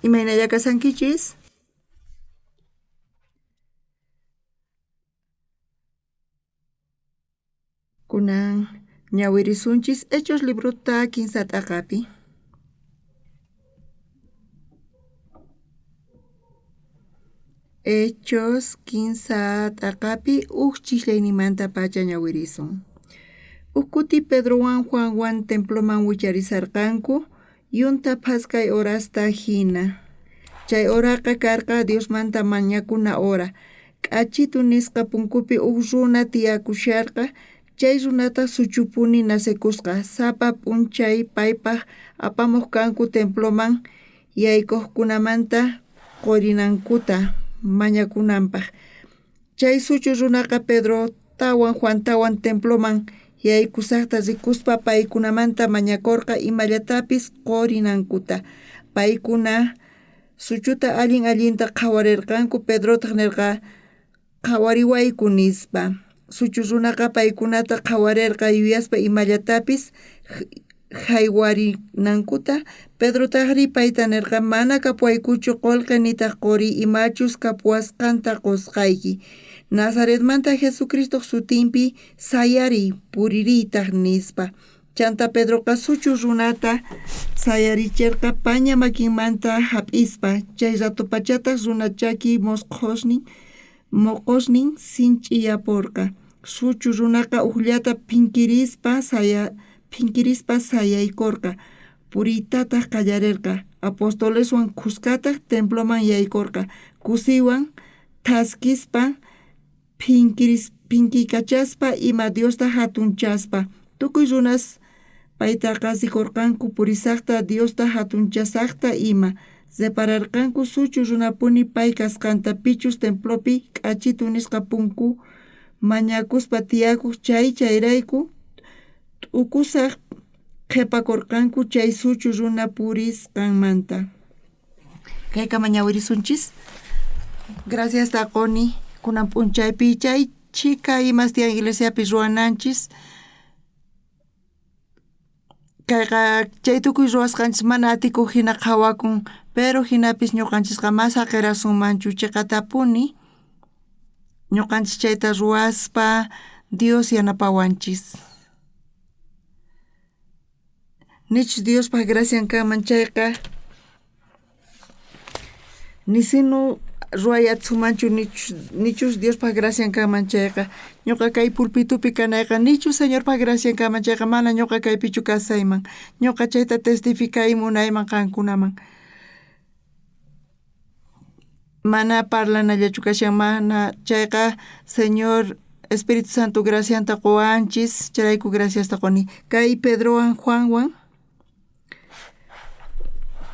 Imaynalla kasankichis? Kunan ñawirisunchis Hechos libruta 15 t'aqapi. Hechos 15 t'aqapi chishleynimanta pacha ñawirisun. Ukuti Pedrowan Juanwan temploman wicharisarqanku yunta phaskay horasta hina. Chay horaqa karqa Diosmanta mañakuna hora. K'achitu nisqa punkupi runa tiyakusharqa chay runata suchupuni nasekusqa sapa p'unchay paypaq apamuq kanku temploman yaykuqkunamanta qurinankuta mañakunanpaq. Chay suchu runaqa Pedro tawan Juan tawan temploman yaykusaqta rikuspa paykunamanta mañakurqa imallatapis qurinankuta. Paykuna suchuta allinta qhawarirqanku Pedrotaq nirqa qhawariwayku nispa. Suchu runaqa paykunata qhawarirqa yuyaspa imallatapis haywarinankuta Pedrotaqri payta nirqa mana kapuaykuchu qullqi nitaq quri imachus kapuasqanta qusqayki. Nazaretmanta Jesucristo sutinpi sayari puririytaq nispa. Chanta Pedroqa suchu runata sayarichirqa paña makinmanta hap'ispa. Chay ratupachataq runa chaki moqosnin sinch'iyapurqa. Suchu runaqa uqllata pinkirispa sayaykurqa. Puriytataq qallarirqa. Apostoleswan kuskataq temploman yaykurqa. Kusiwan thaskispa pinkikachaspa ima Diosta hatunchaspa. Tukuy runas paytaqa sikurqanku purisaqta Diosta hatunchasaqta ima. Separarqanku suchu runapuni pay kasqanta pichus templopi k'achitu nisqa punku mañakuspa tiyakuq chayrayku t'ukusaq qhipakurqanku chay suchu runa purisqanmanta. Kayka ñawirisunchis. Gracias taqoni kunan p'unchaypi chay chika imas tiyan iglesiapi ruwananchis. Kayqa chay tukuy ruwasqanchis mana atikuq hina qhawakun pero hinapis ñuqanchisqa mas haqirasunmanchu chiqatapuni ñuqanchis chayta ruwaspa Dios yanapawanchis. Nichus Diospaq gracian kanman chayqa nisinu ruwayatsumanchu nichus Diospaq gracian kanman chayqa. Ñuqa kay pulpitupi kanayqa nichus Señorpaq gracian kanman chayqa mana ñuqa kaypichu kasayman. Ñuqa chayta testificay munayman qankunaman. Mana parlanallachu kashan mana chayqa Señor Espíritu Santo gracianta quwanchis chayku graciasta quni. Kay Pedrowan Juanwan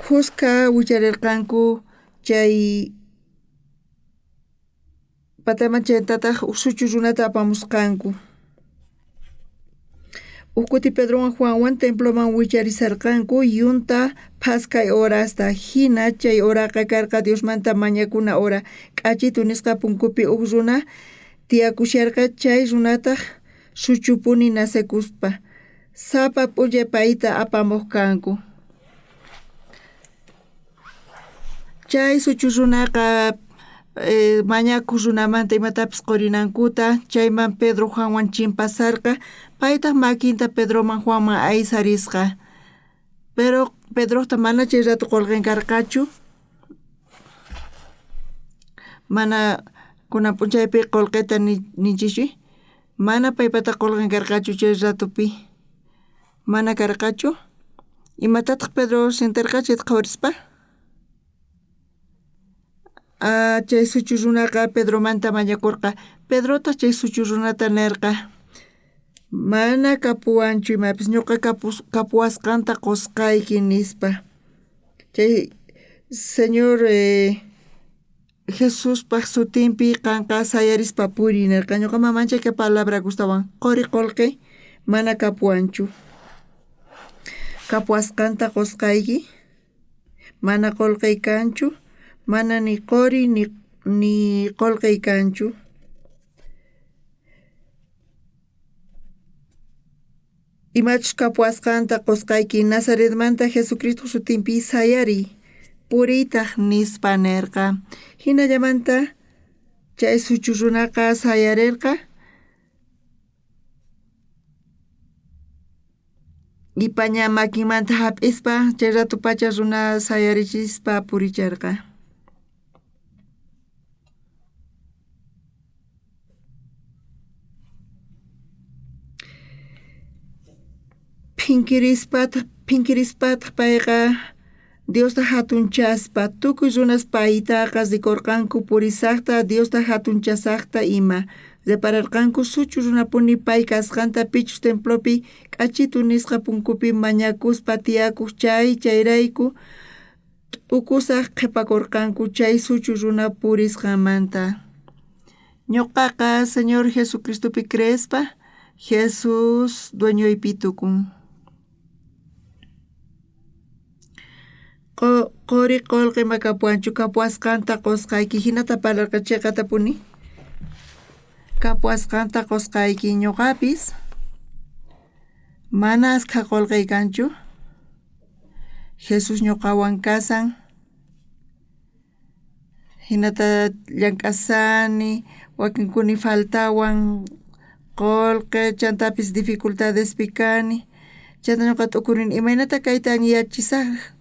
Kuska wicharirqanku chay pataman chaytataq suchu runata apamusqanku. Ukuti Pedrowan Juanwan temploman wicharisarqanku yunta phaskay horasta hina chay horaqa karqa Diosmanta mañakuna hora. K'achitu nisqa punkupi runa tiyakusharqa chay runataq suchupuni nasekuspa sapa p'unchay payta apamuq kanku. Chay suchu runaqa mañakuq runamanta imatapis qurinankuta chayman Pedro Juanwan chimpasarqa paytaq makinta Pedroman Juanman aysarisqa. Pero Pedrota mana chay rato qullqinkarqachu. Mana kunan p'unchaypi qullqita ninchishwi. Mana paypata qullqinkarqachu chay ratupi. Mana karqachu. Imatataq Pedro sintirqa chayta qhawarispa. Chay suchu runaqa Pedromanta mañakurqa. Pedrota chay suchu runata nirqa mana kapuwanchu imapis ñuqa kapuwasqanta qusqayki nispa. Chay Señor Jesuspaq sutinpi qanqa sayarispa puri nirqa ñuqa mamanchayka chay palabra gustawan quri qullqi mana kapuwanchu. Kapuwasqanta qusqayki mana qullqi kanchu. Mana ni quri ni qullqi kanchu. Imachus kapuwasqanta qusqayki Nazaretmanta Jesucristo sutinpi sayari puritaq nispa nirqa. Hinallamanta chay suchu runaqa sayarirqa ipaña makinmanta hap'ispa chay ratupacha runa sayarichispa puricharqa. Phinkirispataq payqa Diosta hatunchaspa tukuy runas paytaqa rikurqanku purisaqta Diosta hatunchasaqta ima repararqanku suchu runapuni pay kasqanta Pichus templopi k'achitu nisqa punkupi mañakuspa tiyakuq chayrayku t'ukusaq qhipakurqanku chay suchu runa purisqamanta. Ñuqaqa Señor Jesucristopi creespa Jesus dueñoypi tukun. Qori qolqi makapuanchu kapuasqanta qusqayki hinata parlarqa chiqatapuni. Kapuasqanta qusqayki ñuqapis mana asqa qolqay kanchu. Jesus ñuqawan kasan. Hinata llank'asani wakinkuni faltawan qolqi chantapis dificultadespi kani. Chanta ñuqa t'ukurini imaynata kayta yachisaq.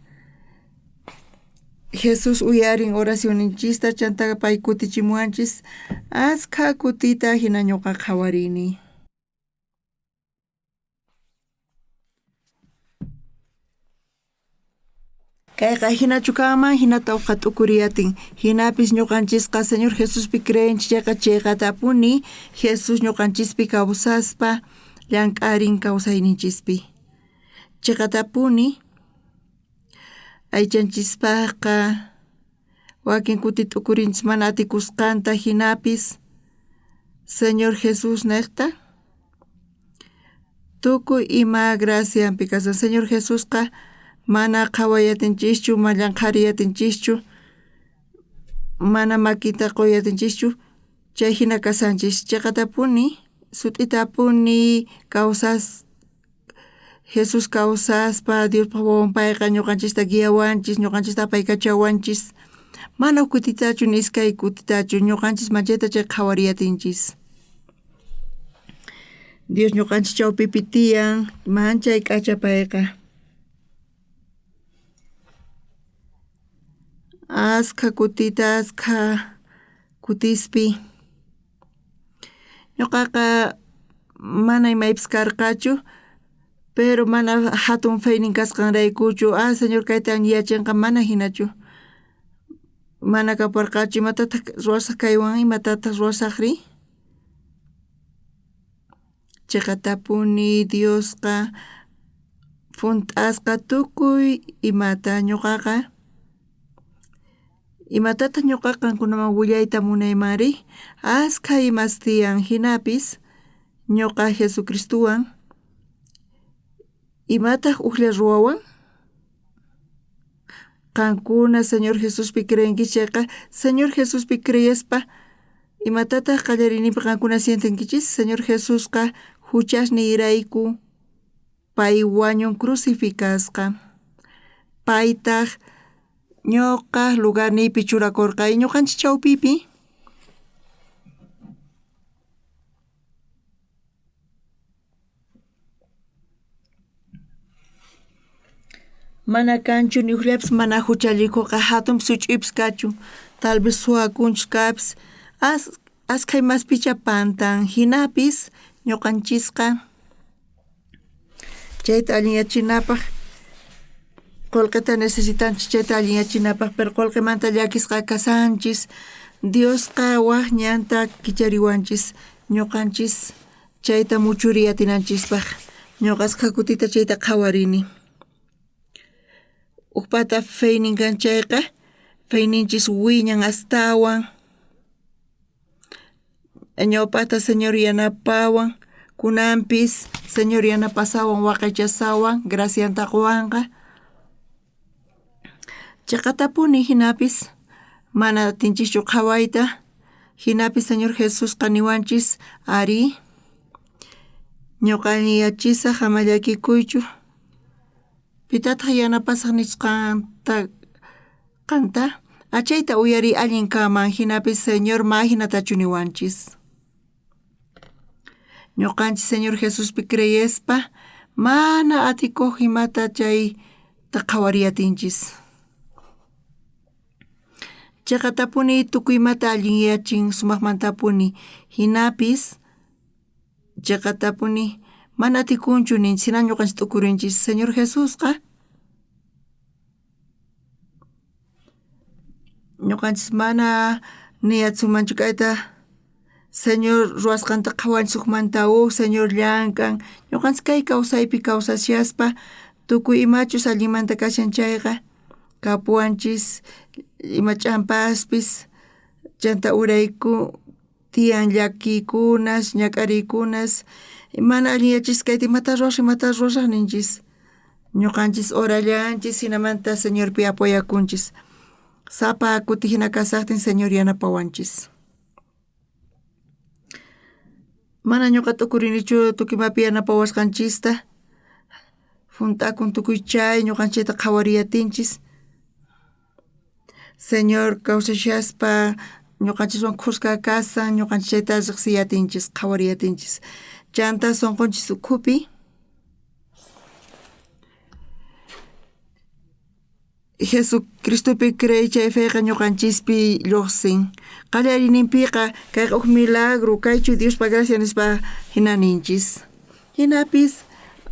Jesus uyarin oracionninchista chanta pay kutichimuanchis asqa kutita hina ñuqa qhawarini. Kayqa hinachu kanman hinata uqa t'ukuriyatin hinapis ñuqanchisqa Señor Jesuspi creenchis chayqatapuni Jesus ñuqanchispi kawsaspa llank'arin kawsayninchispi. Chayqatapuni aychanchispaqa wakin kuti t'ukurinchis mana atikusqanta hinapis Señor Jesus niqta tukuy ima gracianpi kasan Señor Jesusqa mana qhawayatinchischu mallanqhariyatinchischu mana makita quyatinchischu chay hina kasanchis chayqatapuni sut'itapuni Jesus kawsaspa Diospa wawan payqa ñuqanchista guiawanchis ñuqanchista paykachawanchis mana kutitachu niskay kutitachu ñuqanchis manchayta chay qhawariyatinchis. Dios ñuqanchis chawpipi tiyan manchay k'acha payqa. Asqa kutita asqa kutispi ñuqaqa mana imaypis karqachu pero mana hatun feynin kasqanraykuchu Señor kaytan yachinqa mana hinachu mana kaparqachu imatataq ruwasaq kaywan imatataq ruwasaqri. Chayqatapuni Diosqa funt'asqa tukuy imata ñuqaqa imatataq ñuqaqa qankunaman willayta munaymari asqa imas tiyan hinapis ñuqa Jesucristuwan imataq uqlla ruwawan qankuna Señor Jesuspi creenki chayqa Señor Jesuspi creyespa imatataq qallarinipi qankuna sientinkichis Señor Jesusqa huchasniyrayku pay wañun crucificasqa paytaq ñuqa lugarniypi churakurqay ñuqanchis chawpipi mana kanchu ni uqllapis mana huchallikuqa hatun such'ipis kachu tal vez suwakunchis kapis asqay maspicha pantan hinapis ñuqanchisqa chayta allinyachinapaq qullqita necesitanchis chayta allinyachinapaq pero qullqimanta llakisqa kasanchis Diosqa waqñanta kichariwanchis ñuqanchis chayta muchuriyatinanchispaq ñuqasqa kutita chayta qhawarini. Uqpata feynin kanchayqa feyninchis wiñan astawan ñawpata Señor yanapawan kunanpis Señor yanapasawan waqaychasawan gracianta quwanqa chayqatapuni hinapis mana atinchikchu qhawayta hinapis Señor Jesusqa niwanchis ari ñuqalni yachisaq ama llakikuychu pitataq yanapasaq nisqanta Kanta, achayta uyari allin kaman hinapis Señor mahinatachu niwanchis. Ñuqanchis Señor Jesuspi creyespa, mana atikuq himata chay qhawariyatinchis. Chaqatapuni tukuymata allin yachin sumaqmantapuni hinapis chaqatapuni mana atikunchu nin sina ñuqanchis tukurinchis Señor Jesusqa ñuqanchis mana niyatsumanchu kayta Señor ruwasqanta qhawanchis hukmanta Señor llamk'an ñuqanchis kay kawsaypi kawsashiaspa tukuy imachus allimanta kashan chayqa kapuwanchis ima ch'ampaspis chanta urayku tiyan llakikunas ñak'arikunas mana allin yachis kayta imata ruwashaq ninchis ñuqanchis orallanchis hinamanta Señorpi apoyakunchis sapa kuti hina kasaqtin Señor yanapawanchis. Mana ñuqa tukurinichu tukimapi yanapawasqanchista funtakun tukuy chay ñuqanchayta qhawariyatinchis Señor kawsashaspa ñuqanchiswan khusqa kasan ñuqanchis chayta riqsiyatinchis qhawariyatinchis chanta sunqunchis ukhupi Jesucristopi creychay fayqa ñuqanchispi lluqsin qallariyninpiqa kayqa huk milagro kaychu Diospa gracia nispa hina ninchis hinapis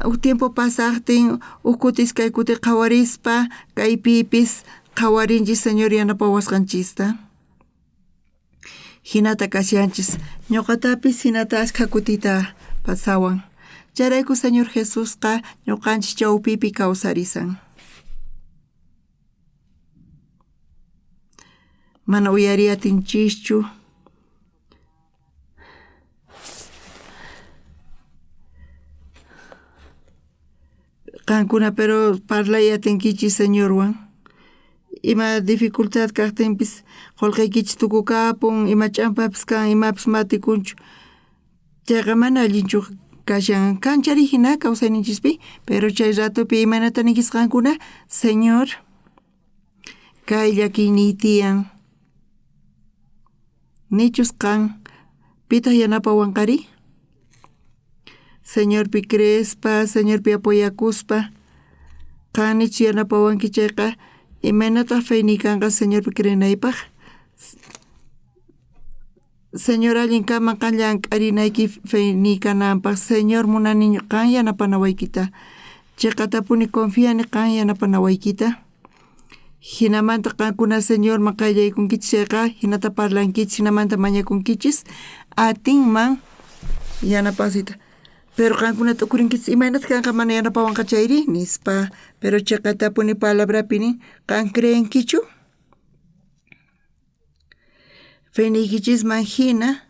huk tiempo pasaqtin huk kutis kay kuti qhawarispa kaypipis qhawarinchis Señor yanapawasqanchista hinata kasyanchis ñuqatapis hinata askha kutita pasawan chayrayku Señor Jesusqa ñuqanchis chawpipi kawsarisan mana uyariyatinchischu qankuna pero parlayatinkichis Señorwan ima dificultad kaqtinpis qullqiykichis tukukapun ima ch'ampapis kan imapis matikunchu chayqa mana allinchu kashan kanchari hina kawsayninchispi pero chay ratupi imanata ninkisqankuna Señor kay llakiyniy tiyan nichus kan pitaq yanapawanqari Señorpi creespa Señorpi apoyakuspa kan nichus yanapawanki chayqa imanataq fayniy kanqa Señorpi creenaypaq Señor allin kaman kan llank'arinayki fayniy kananpaq Señor munani kan yanapanawaykita chayqatapuni confiani kan yanapanawaykita hinamanta qankuna Señor maqallaykunkichis chayqa hinata parlankichis hinamanta mañakunkichis atinman yanapasita pero qankuna tukurinkichis imaynata kanqa mana yanapawanqa chayri nispa pero chayqatapuni palabrapini qan creenkichu fayniykichisman hina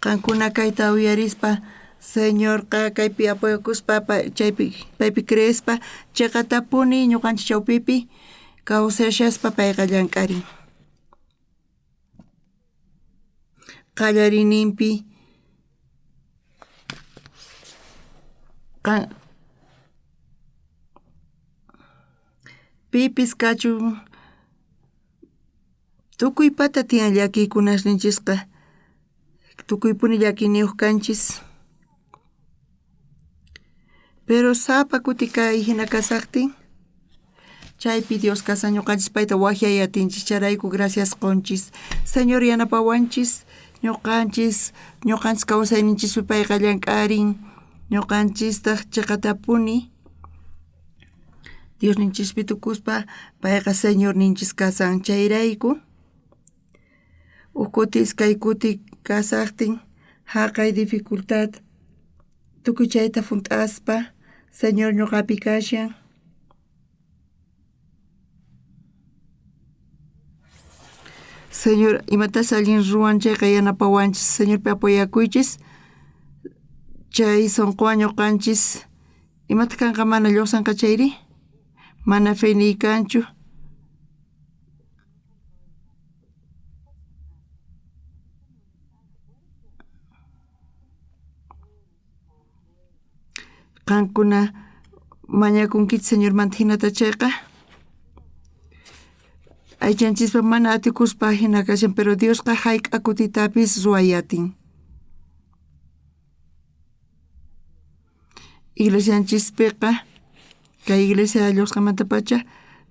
qankuna kayta uyarispa Señor kaypi apoyakuspa paypi creespa chayqatapuni ñuqanchis chawpipi kawsashaspa payqa llank'arin qallariyninpi pipis kachun tukuy pata tiyan llakiykunasninchisqa tukuypuni llakiniyuq kanchis pero sapa kuti kay hina kasaqtin chaypi Dios kasa ñuqanchis payta waqyayatinchis charayku gracias qunchis Señor yanapawanchis ñuqanchis kawsayninchispi payqa llank'arin ñuqanchistaq chaqatapuni Dios ninchispi tukuspa payqa Señor ninchis kasan chayrayku ukutis kay kuti kasaqtin haqay dificultad tukuy chayta funt'aspa Señor ñuqapi kashan Señor imatas allin ruwan chayqa yanapawanchis Señorpi apoyakuychis chay sunquwan ñuqanchis imata kanqa mana lluqsanqa chayri mana fayniy kanchu qankuna mañakunkichis Señor manta hinata chayqa aychanchispa mana atikuspa hina kashan, pero Diosqa hayk'akutitapis ruwayatin. Iglesianchispiqa kay iglesia lluqsqamanta pacha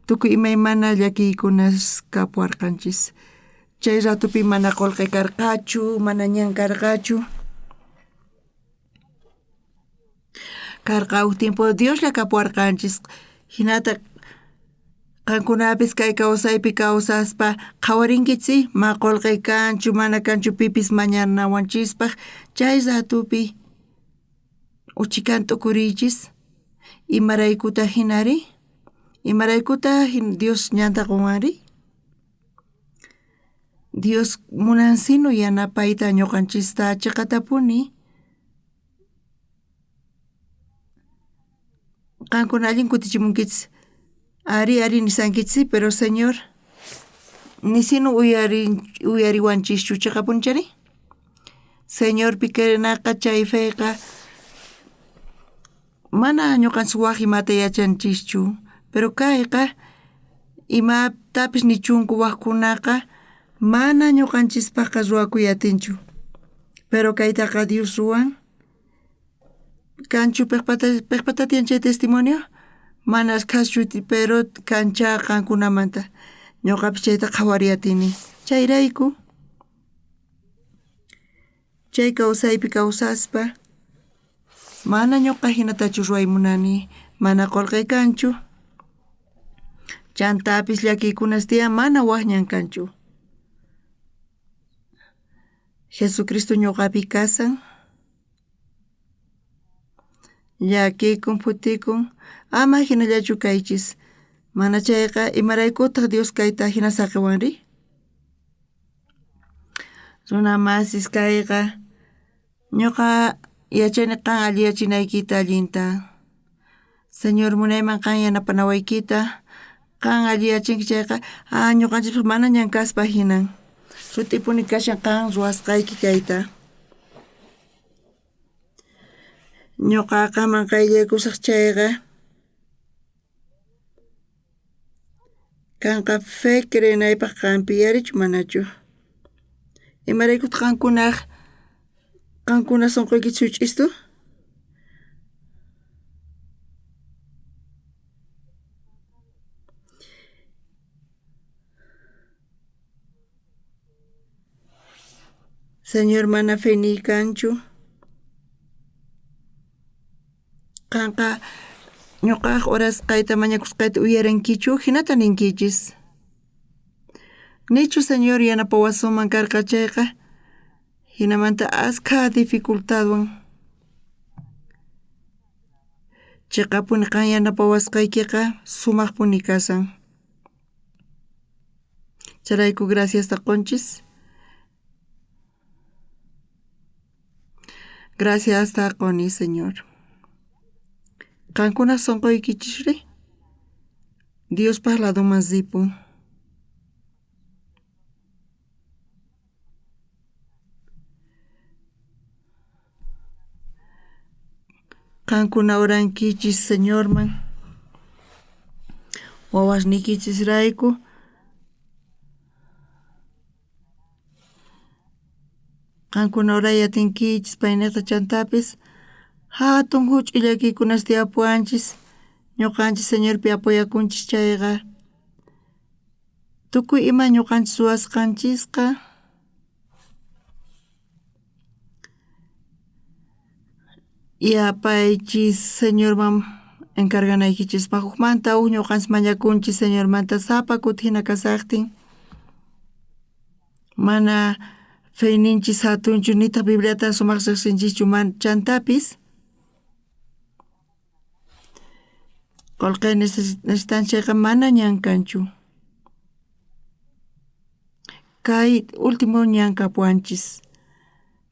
tukuy imaymana llakiykunas kapuarqanchis. Chay ratupi mana qullqi karqachu, mana ñan karqachu. Karqa tiempo Dioslla kapuarqanchis. Hinata qankunapis kay kawsaypi kawsaspa qhawarinkichik ma qullqi kanchu mana kanchu pipis mañanawanchispaq chay ratupi uchikan t'ukuriychis imaraykuta hinari imaraykuta Dios ñanta qunwanri Dios munansinu yanapayta ñuqanchista chiqatapuni qankuna allin kutichimunkichis ari nisankichis pero Señor nisinu uyariwanchischu chiqapunchari Señor pikerinaqa chay feyqa mana ñuqanchis waq imata yachanchischu pero kayqa imatapis ni chunku waqkunaqa mana ñuqanchispaqqa ruwakuyatinchu pero kaytaqa Dios ruwan kanchu piqpata tiyan chay testimonio mana kaschu pero kancha qankunamanta ñuqapis chayta qhawariyatini chayrayku chay kawsaypi kawsaspa mana ñuqa hinatachu ruwaymunani mana qullqi kanchu chantapis llakiykunas tiyan mana waqñan kanchu Jesucristo ñuqapi kasan llakikun putikun ama hinallachu kaychis mana chayqa imaraykutaq Dios kayta hina saqiwanri runa masis kayqa ñuqa yachani qan alliyachinaykita allinta Señor munayman qan yanapanawaykita qan alliyachinki chayqa ñuqanchis mana ñan kaspa hinan sutipuni kashan qan ruwasqayki kayta ñuqaqa manqayllaykusaq chayqa kanqa fe creynaypaq qanpi yarichu manachu imaraykutaq qankuna sunquykichis huch'istu Señor mana fe niykanchu qanqa ñuqaq horas kayta mañakusqayta uyarankichu hinata ninkichis nichu Señor yanapawasuman karqa chayqa hinamanta askha dificultadwan chiqapuni qan yanapawasqaykiqa sumaqpuni kasan charayku graciasta qunchis graciasta quni Señor qankuna sunquykichishri Dios parladuman zipun qankuna orankichis Señorman wawasnikichisrayku qankuna orayatinkichis paynata chantapis hatun huch'uy llakiykunas tiyapuanchis ñuqanchis Señorpi apoyakunchis chayqa tukuy ima ñuqanchis ruwasqanchisqa yapaychis Señorman encarganaykichis hukmanta ñuqanchis mañakunchis Señormanta sapa kuti hina kasaqtin mana feyninchis hatunchu nitaq Bibliata sumaq riqsinchischu chantapis qullqi necesitanchayqa mana ñan kanchu kay último ñan kapuanchis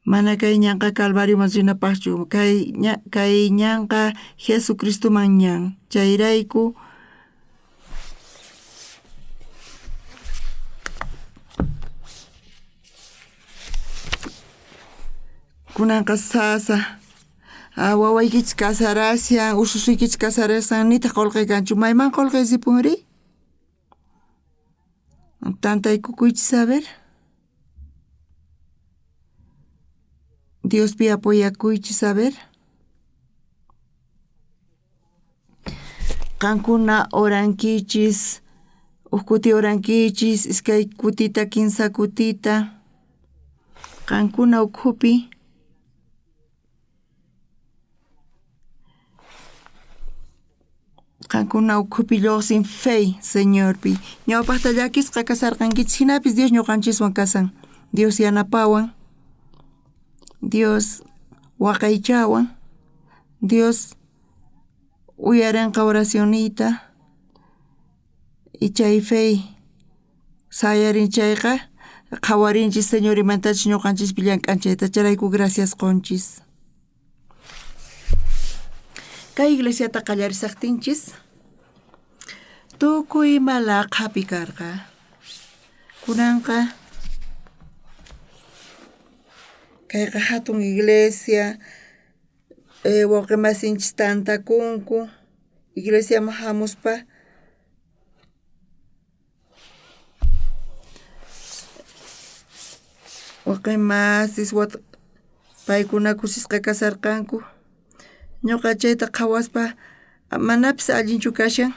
mana kay ñanqa Calvarioman rinapaqchu kay ñanqa Jesucristoman ñan chayrayku kunanqa sasa wawaykichis kasarasyan ususuykichis kasarasyan nitaq qullqi kanchu mayman qullqi sipunri Tantaykukuychis a ver. Diospi apoyakuychis a ver. Qankuna orankichis, ukuti orankichis, iskay kutita, kinsa kutita. Qankuna ukhupi. Qankuna ukhupi lluqsin fey, Señorpi. Ñawpaqta llakisqa kasarqankichis, hinapis Dios ñuqanchiswan kasan. Dios yanapawan, Dios waqaychawan, Dios uyarinqa oracionita, y chay fey sayarinchayqa qhawarinchis Señor imantachus ñuqanchispi llank'anchayta, charayku gracias qunchis. Kay iglesiata qallarisaqtinchis tukuy ima laqhapi karqa. Kunanqa kayqa hatun iglesia, wawqi masinchis tantakunku, iglesiaman hamuspa wawqi masis paykuna kusisqa kasarqanku. Ñuqa chayta qhawaspa manapis allinchu kashan.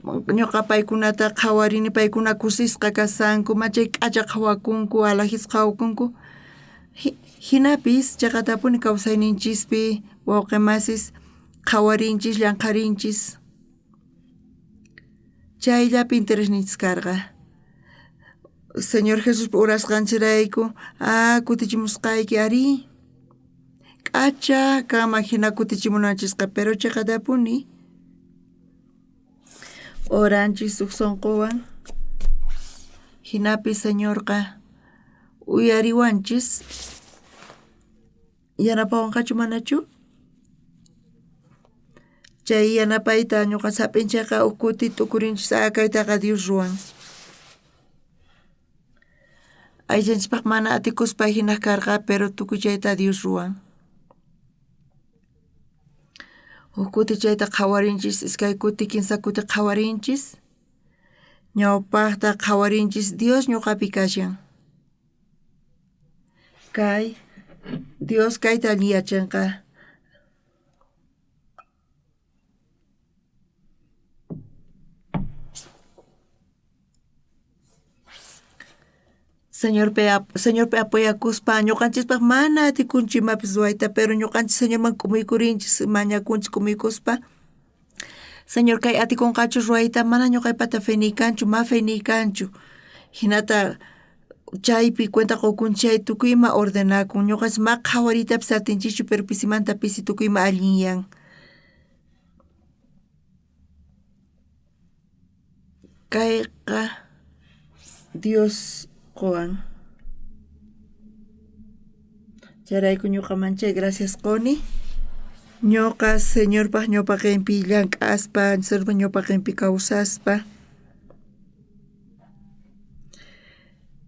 Ñuqa paykunata qhawarini, paykuna kusisqa kasanku, machay k'acha qhawakunku, alajis qhawakunku. Hinapis chaqatapuni kawsayninchispi wawqi masis qhawarinchis, llanqarinchis. Chayllapi interesninchis karqa. Señor Jesus urasqanchirayku, kutichimusqayki ari. K'acha kama hina kutichimunanchisqa, pero chaqatapuni oranchis suq sunquwan. Hinapis Señorqa uyariwanchis. Yanapawanqachu manachu? Chay yanapayta ñuqa sapinchayqa ukuti tukurinchis, kaytaqa Dios ruwan. Ayllanchispaq mana atikuspa hina karqa, pero tukuy chayta Dios ruwan. Ukuti chayta qhawarinchis, iskay kuti, kinsa kuti qhawarinchis. Ñawpaqta qhawarinchis, Dios ñuqapi kashan. Kay Dios kayta yachanqa. Señorpi apoyakuspa ñuqanchispaq mana atikunchu imapis ruayta, pero ñuqanchis Señorman kumuykurinchis, mañakunchis kumuykuspa. Señor kay atikunqachu ruayta, mana ñuqaypata fey kanchu, ma fey kanchu. Hinata chaypi cuenta qukunchis tukuyma ordenakun. Ñuqanchis ma qhawaritapis atinchichu, pero pisimanta pisi tukuyma allinyan. Kayqa Dios Juan. Charayku ñuqamancha gracias quni. Ñuqa Señorpaq ñawpaqinpi llank'aspa, Señorpaq ñawpaqinpi kawsaspa.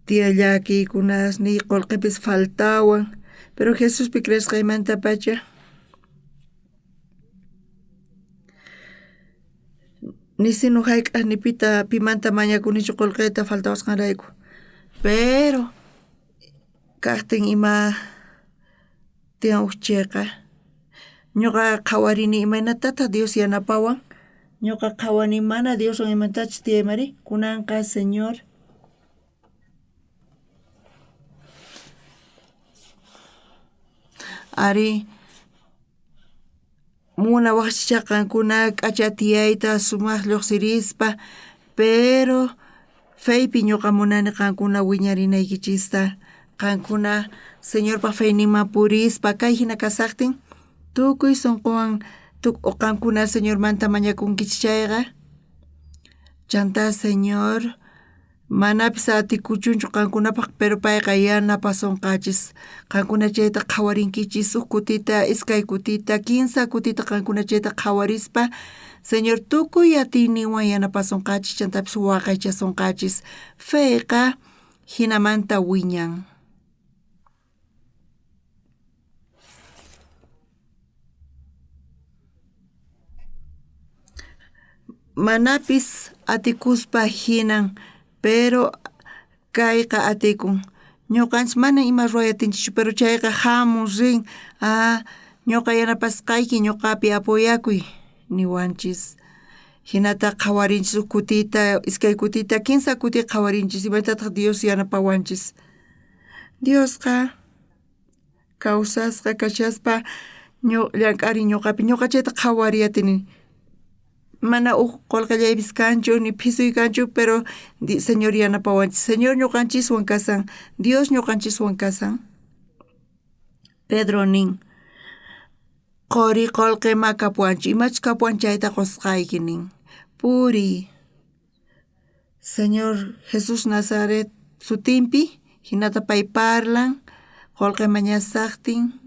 Tiyallakikunas ni qullqipis faltawan, pero Jesuspi creesqaymanta pacha nisinu hayk'aq nipita pimanta mañakunichu qullqita faltawasqanrayku. Pero kaqtin ima tiyan uchayqa ñuqa qhawarini imaynatata Dios yanapawan. Ñuqa qhawani mana Dioswan imantachus tiyaymari. Kunanqa Señor ari muna waqchichaqankuna k'acha tiyayta sumaq lluqsirispa, pero feypi ñuqa munani qankuna wiñarinaykichista, qankuna Señorpaq feynima purispa kay hina kasaqtin tukuy sunquwan qankuna Señormanta mañakunkichis chayqa. Chanta Señor manapis atikuchunchu qankunapaq, pero payqa yanapasunqachis. Qankuna chayta qhawarinkichis suq kutita, iskay kutita, kinsa kutita qankuna chayta qhawarispa, Señor tukuy atiyninwan yanapasunqachis, chantapis waqaychasunqachis. Feyqa hinamanta wiñan. manapis atikuspa hinan, pero kayqa atikun. Ñuqanchis mana ima ruwayatinchikchu, pero chayqa hamun rin, ñuqa yanapasqayki ñuqapi apoyakuy niwanchis. Hinata qhawarinchis kutita, iskay kutita, kinsa kuti qhawarinchis, imatataq Dios yanapawanchis. Diosqa kawsasqa kachaspa llank'arin ñuqapi, ñuqa chayta qhawariyatini. Mana qullqillaypis kanchu ni phisuy kanchu, pero Señor yanapawanchis. Señor ñuqanchiswan kasan, Dios ñuqanchiswan kasan. Pedro nin: qori qullqi ma kapuanchu, imachus kapuanchu chayta qusqayki nin. Puriy Señor Jesus Nazaret sutinpi, hinata pay parlan, qullqi mañasaqtin,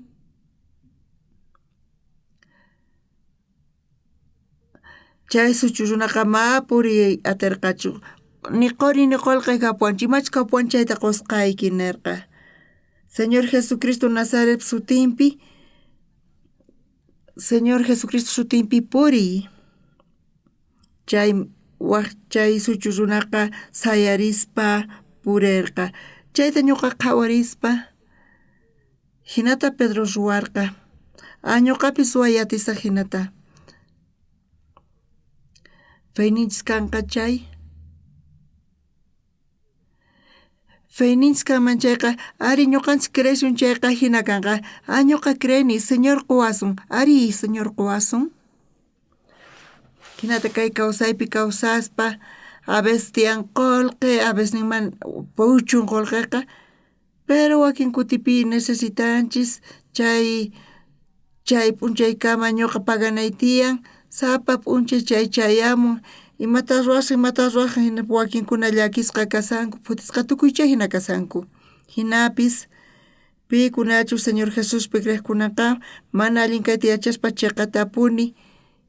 chay suchu runaqa ma puriy atirqachu. Ni qori ni qullqi kapuanchu, imachus kapuanchu chayta qusqayki nirqa. Señor Jesucristo Nazaret sutinpi, Señor Jesucristo sutinpi puriy. Chay suchu runaqa sayarispa purirqa. Chayta ñuqa qhawarispa, hinata Pedro ruwarqa. Ñuqapis suwayatisaq hinata. Feyninchis kanqa chay. Feyninchis kanman chayqa, ari ñuqanchis creación chayqa hina kanqa. Ñuqa creeni, Señor quwasun. Ari Señor quwasun. Hinata kay kawsaypi kawsaspa, a veces tiyan qullqi, a veces ninman puchun qullqiqa, pero wakin kutipi necesitanchis chay p'unchaykama ñuqa paganay tiyan, sapa p'unchay chayamun, imata ruwasqa hina wakinkuna llakisqa kasanku, futisqa tukuychay hina kasanku. Hinapis pikunachu Señor Jesuspi kriqkunaqa mana allin kayta yachaspa chiqata tapuni,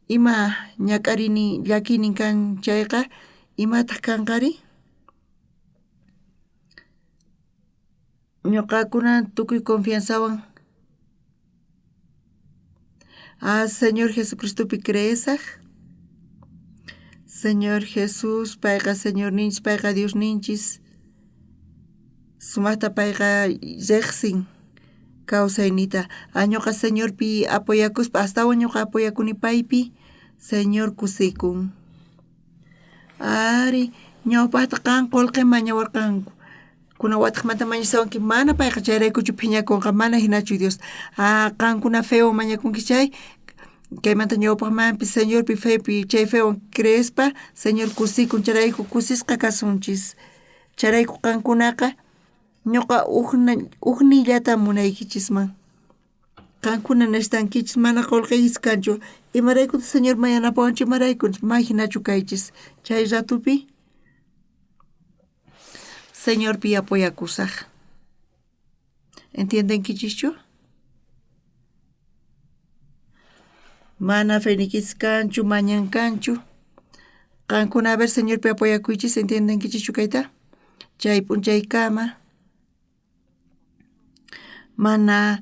ima ñak'arini llakinin kan chayqa, imataq kanqari? Ñuqakuna tukuy confianzawan Señor Jesucristopi creesaq. Señor Jesús, payqa Señor ninchis, payqa Dios ninchis. Sumaqta payqa riqsin kawsaynita. Ñuqa Señorpi apoyakuspa, astawan ñuqa apoyakuni paypi, Señor kusikun. Ari ñawpaqta qan qullqi mañawarqanku. Kuna wataqmanta mañasawanki, mana payqa chayraykuchu phiñakunqa, mana hinachu Dios. Qankuna feo mañakunki chay, kaymanta ñawpaqmanpi Señorpi feopi chay feowan creespa, Señor kusikun, charayku kusisqa kasunchis. Charayku qankunaqa ñuqa ugnillata munaykichisman. Qankuna necesitankichis, mana qullqiychis kanchu, imaraykuta Señor yanapawanchu, imaraykunchis may hinachu kaychis. Chay ratupi Señorpi apoyakusaq. ¿Entiendenkichischu? Mana feynikichis kanchu, mañan kanchu. Qankuna a ver Señorpi apoyakuychis, ¿entiendenkichischu kayta? Chay p'unchaykama mana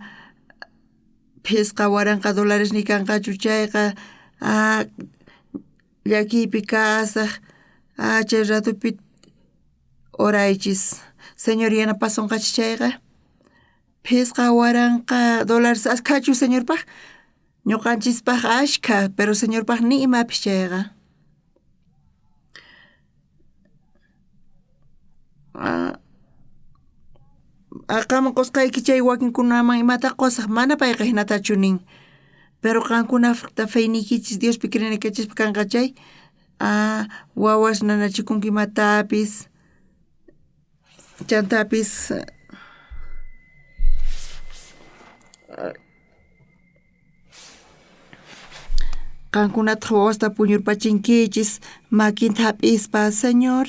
phisqa waranqa dólares ni kanqachu chayqa, llakiypi kasaq, chay ratupi oraychis. Señor yanapasunqachis chayqa, phisqa waranqa dólares ashkhachu Señorpaq, ñuqanchispaq ashkha, pero Señorpaq ni imapis chayqa. Qaman qusqayki chay wakinkunaman imataq qusaq, mana payqa hinatachu nin, pero qankunata feynikichis, Diospi creenikichispa kanqa chay, wawash nanachikunki imatapis, chantapis, qankunataq wawasta puñurpachinkichis, makinta hap'ispa, Señor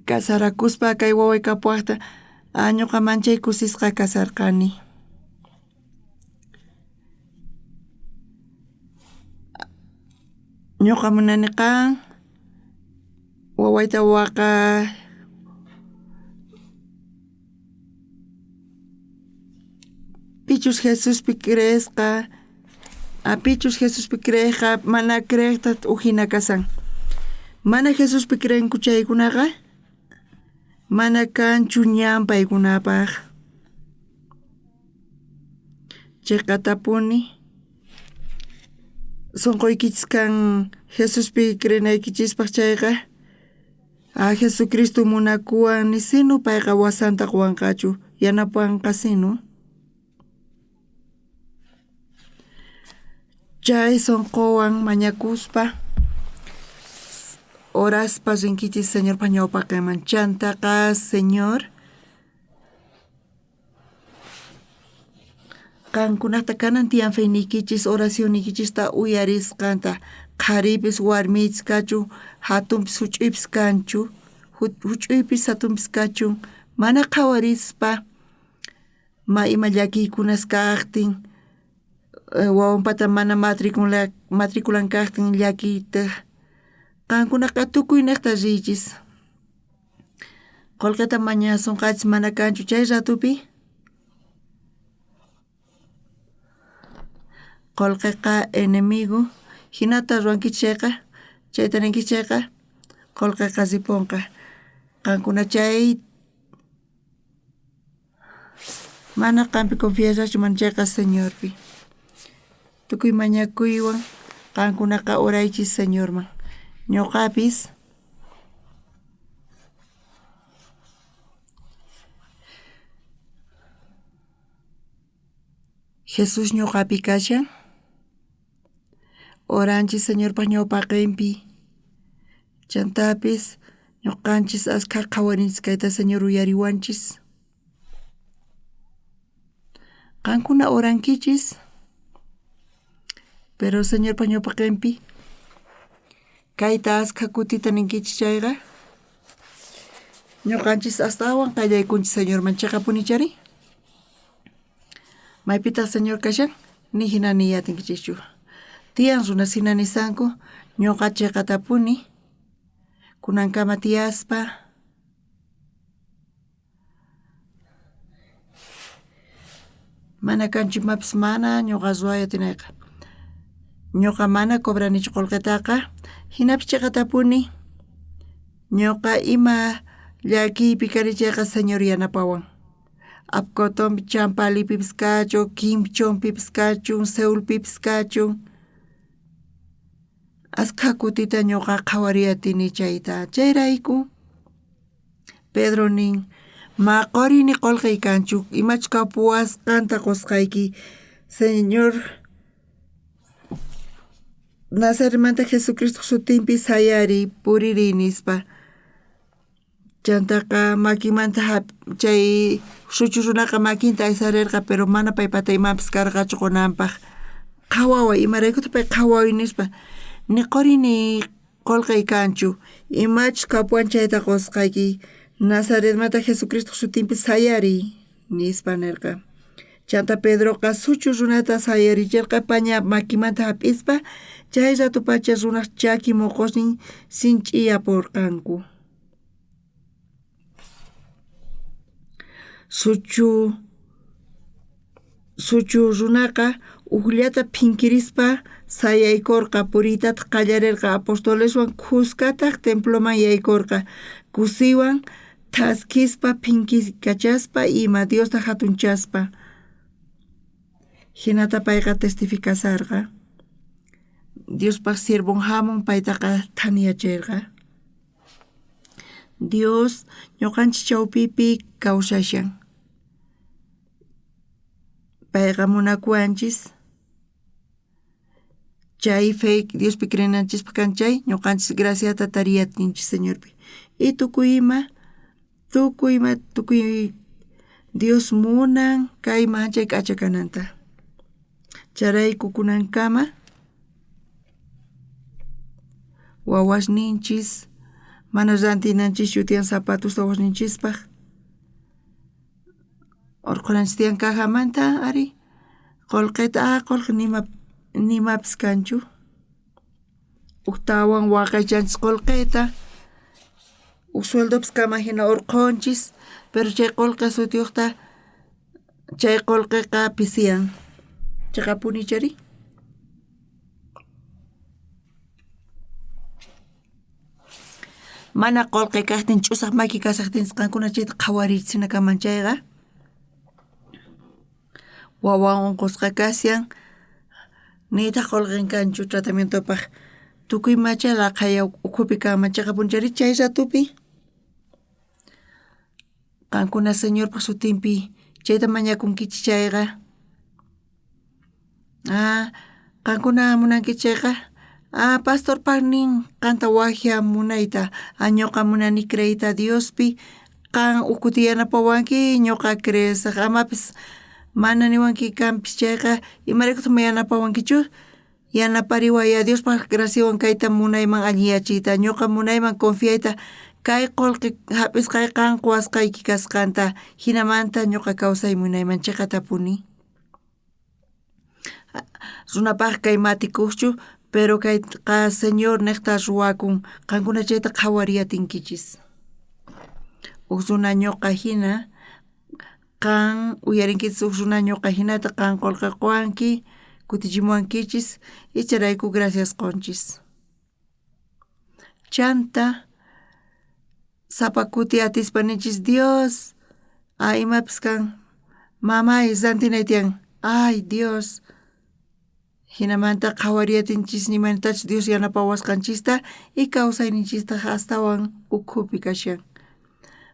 kasarakuspa kay waway kapuaqta, ñuqa manchay kusisqa kasarqani. Ñuqa munani qan wawayta waqay pichus Jesuspi creesqa, Apichus Jesús creja mana creeta ujina kasan. Mana Jesús creen kuchaykunaqa mana kanchu ñampaykunapaq. Chayqatapuni sunquykichis kan Jesuspi creenaykichispaq chayqa Jesucristo munakuwan nisinu payqa wasanta quwanqachu yanapanqa sinu. Chay sunquwan mañakuspa oraspa rinkichis Señor pañawpaqa manchantaka Señor kankunata kanan tiyan feynikichis oracionikichista uyarisqanta qharipis warmipis kachu hatunpis huch'uypis kanchu huch'uypis hatunpis kachun mana qhawarispa ima llakiykunas kaqtin wawanpata mana matriculan kaqtin llakiyta qankunaqa tukuy niqta riychis qullqita mañasunqachis mana kanchu chay ratupi qullqiqa enemigo hinata ruwankichis chayqa chayta ninkichis chayqa qullqiqa ripunqa qankuna chay mana qanpi confianzachu mana chayqa Señorpi tukuy mañakuywan qankunaqa oraychis Señorman ñuqapis Jesús ñuqapi kashan oranchis Señorpa ñawpaqinpi chantapis ñuqanchis askha qhawarinchis kayta Señor uyariwanchis qankuna orankichis pero Señorpa ñawpaqinpi kayta askha kutita ninkichis chayqa ñuqanchis astawan qallaykunchis Señorman chaqapunichari maypitaq Señor kashan ni hina niyatinkichikchu tiyan runa sina nisanku ñuqa chayqatapuni kunankama tiyaspa mana kanchu mapis mana ñuqa ruwayatinayqa ñuqa mana cobranichu qullqitaqa hinapish chayqatapuni ñuqa ima llakiypi kani chayqa Señor yanapawan Apcotonpi Champalipipis kachun Kimchonpipis kachun Seulpipis kachun askha kutita ñuqa qhawariyatini chayta chayrayku Pedro nin maqorini qullqiy kanchu imachu kapuwasqanta qusqayki Señor Nazaretmanta Jesucristo sutinpi sayari puriri nispa chantaqa makimanta chay suchu runaqa makinta aysarirqa pero mana paypata imapis karqachu qunanpaq qhawaway imaraykuta pay qhawaway nispa niqurini qullqiy kanchu imachus kapuwan chayta qusqayki Nazaretmanta Jesucristo sutinpi sayari nispa nirqa chanta Pedroqa suchu runata sayarichirqa paña makimanta hap'ispa chay ratupacha runaq chaki muqusnin sinch'iyapurqanku suchu runaqa uqllata phinkirispa sayaykurqa puritata qallarirqa apostoleswan kuskataq temploman yaykurqa kusiwan thaskispa phinkikachaspa ima Diosta hatunchaspa hinata payqa testificasarqa Diospaq sirvun hamun paytaqa thaniyachirqa Dios ñuqanchis chawpipi kawsashan payqa munakuanchis chay fe Diospi creenanchispa kanchay ñuqanchis graciata tariyatinchis Señorpi y tukuy Dios munan kayman chay k'achakananta charayku kunankama wawasninchis mana rantinanchis yutiyan zapatos wawasninchispaq urqulanchis tiyan cajamanta ari qullqita qullqi nimapis kanchu uktawan waqaychanchis qullqita sueldopis kama hina urqunchis pero chay qullqi sutiyuqta chay qullqiqa pisiyan chaqapuni chari mana qolqe kaqtin ch'usaq maki kasaqtin qankuna chayta qhawaririchinakaman chayqa wawan unqusqa kasyan nita qolqinkanchu tratamientopaq tukuy machala qhaya ukhupi kanman chayqa punchari chay ratupi qankuna señorpaq sutinpi chayta mañakunkichis chayqa qankuna munanki chayqa pastorpaq nin qanta waqya munayta ñuqa munani creyta Diospi qan ukuti yanapawanki ñuqa creesaq amapis mana niwanki kanpis chayqa imaraykutaq yanapawankichu yanapariway Diospaq graciawan kayta munayman alliyachiyta ñuqa munayman confiayta kay qullqi hap'isqay qanqa wasqayki kasqanta hinamanta ñuqa kawsay munayman chayqa tapuni runapaq kay matikuqchu pero kay señor niqta ruwakun qankuna chayta qhawariyatinkichis uk runa ñuqa hina qan uyarinkichis uk runa ñuqa hinata qan qullqiwanki kutichimuwankichis icharayku gracias qonchis chanta sapa kuti atispa ninchis Dios imapis kan mamay santinaytiyan ay Dios hinamanta qhawariyatinchis nimantachu Dios yanapawasqanchista y kawsayninchista astawan ukhupi kashan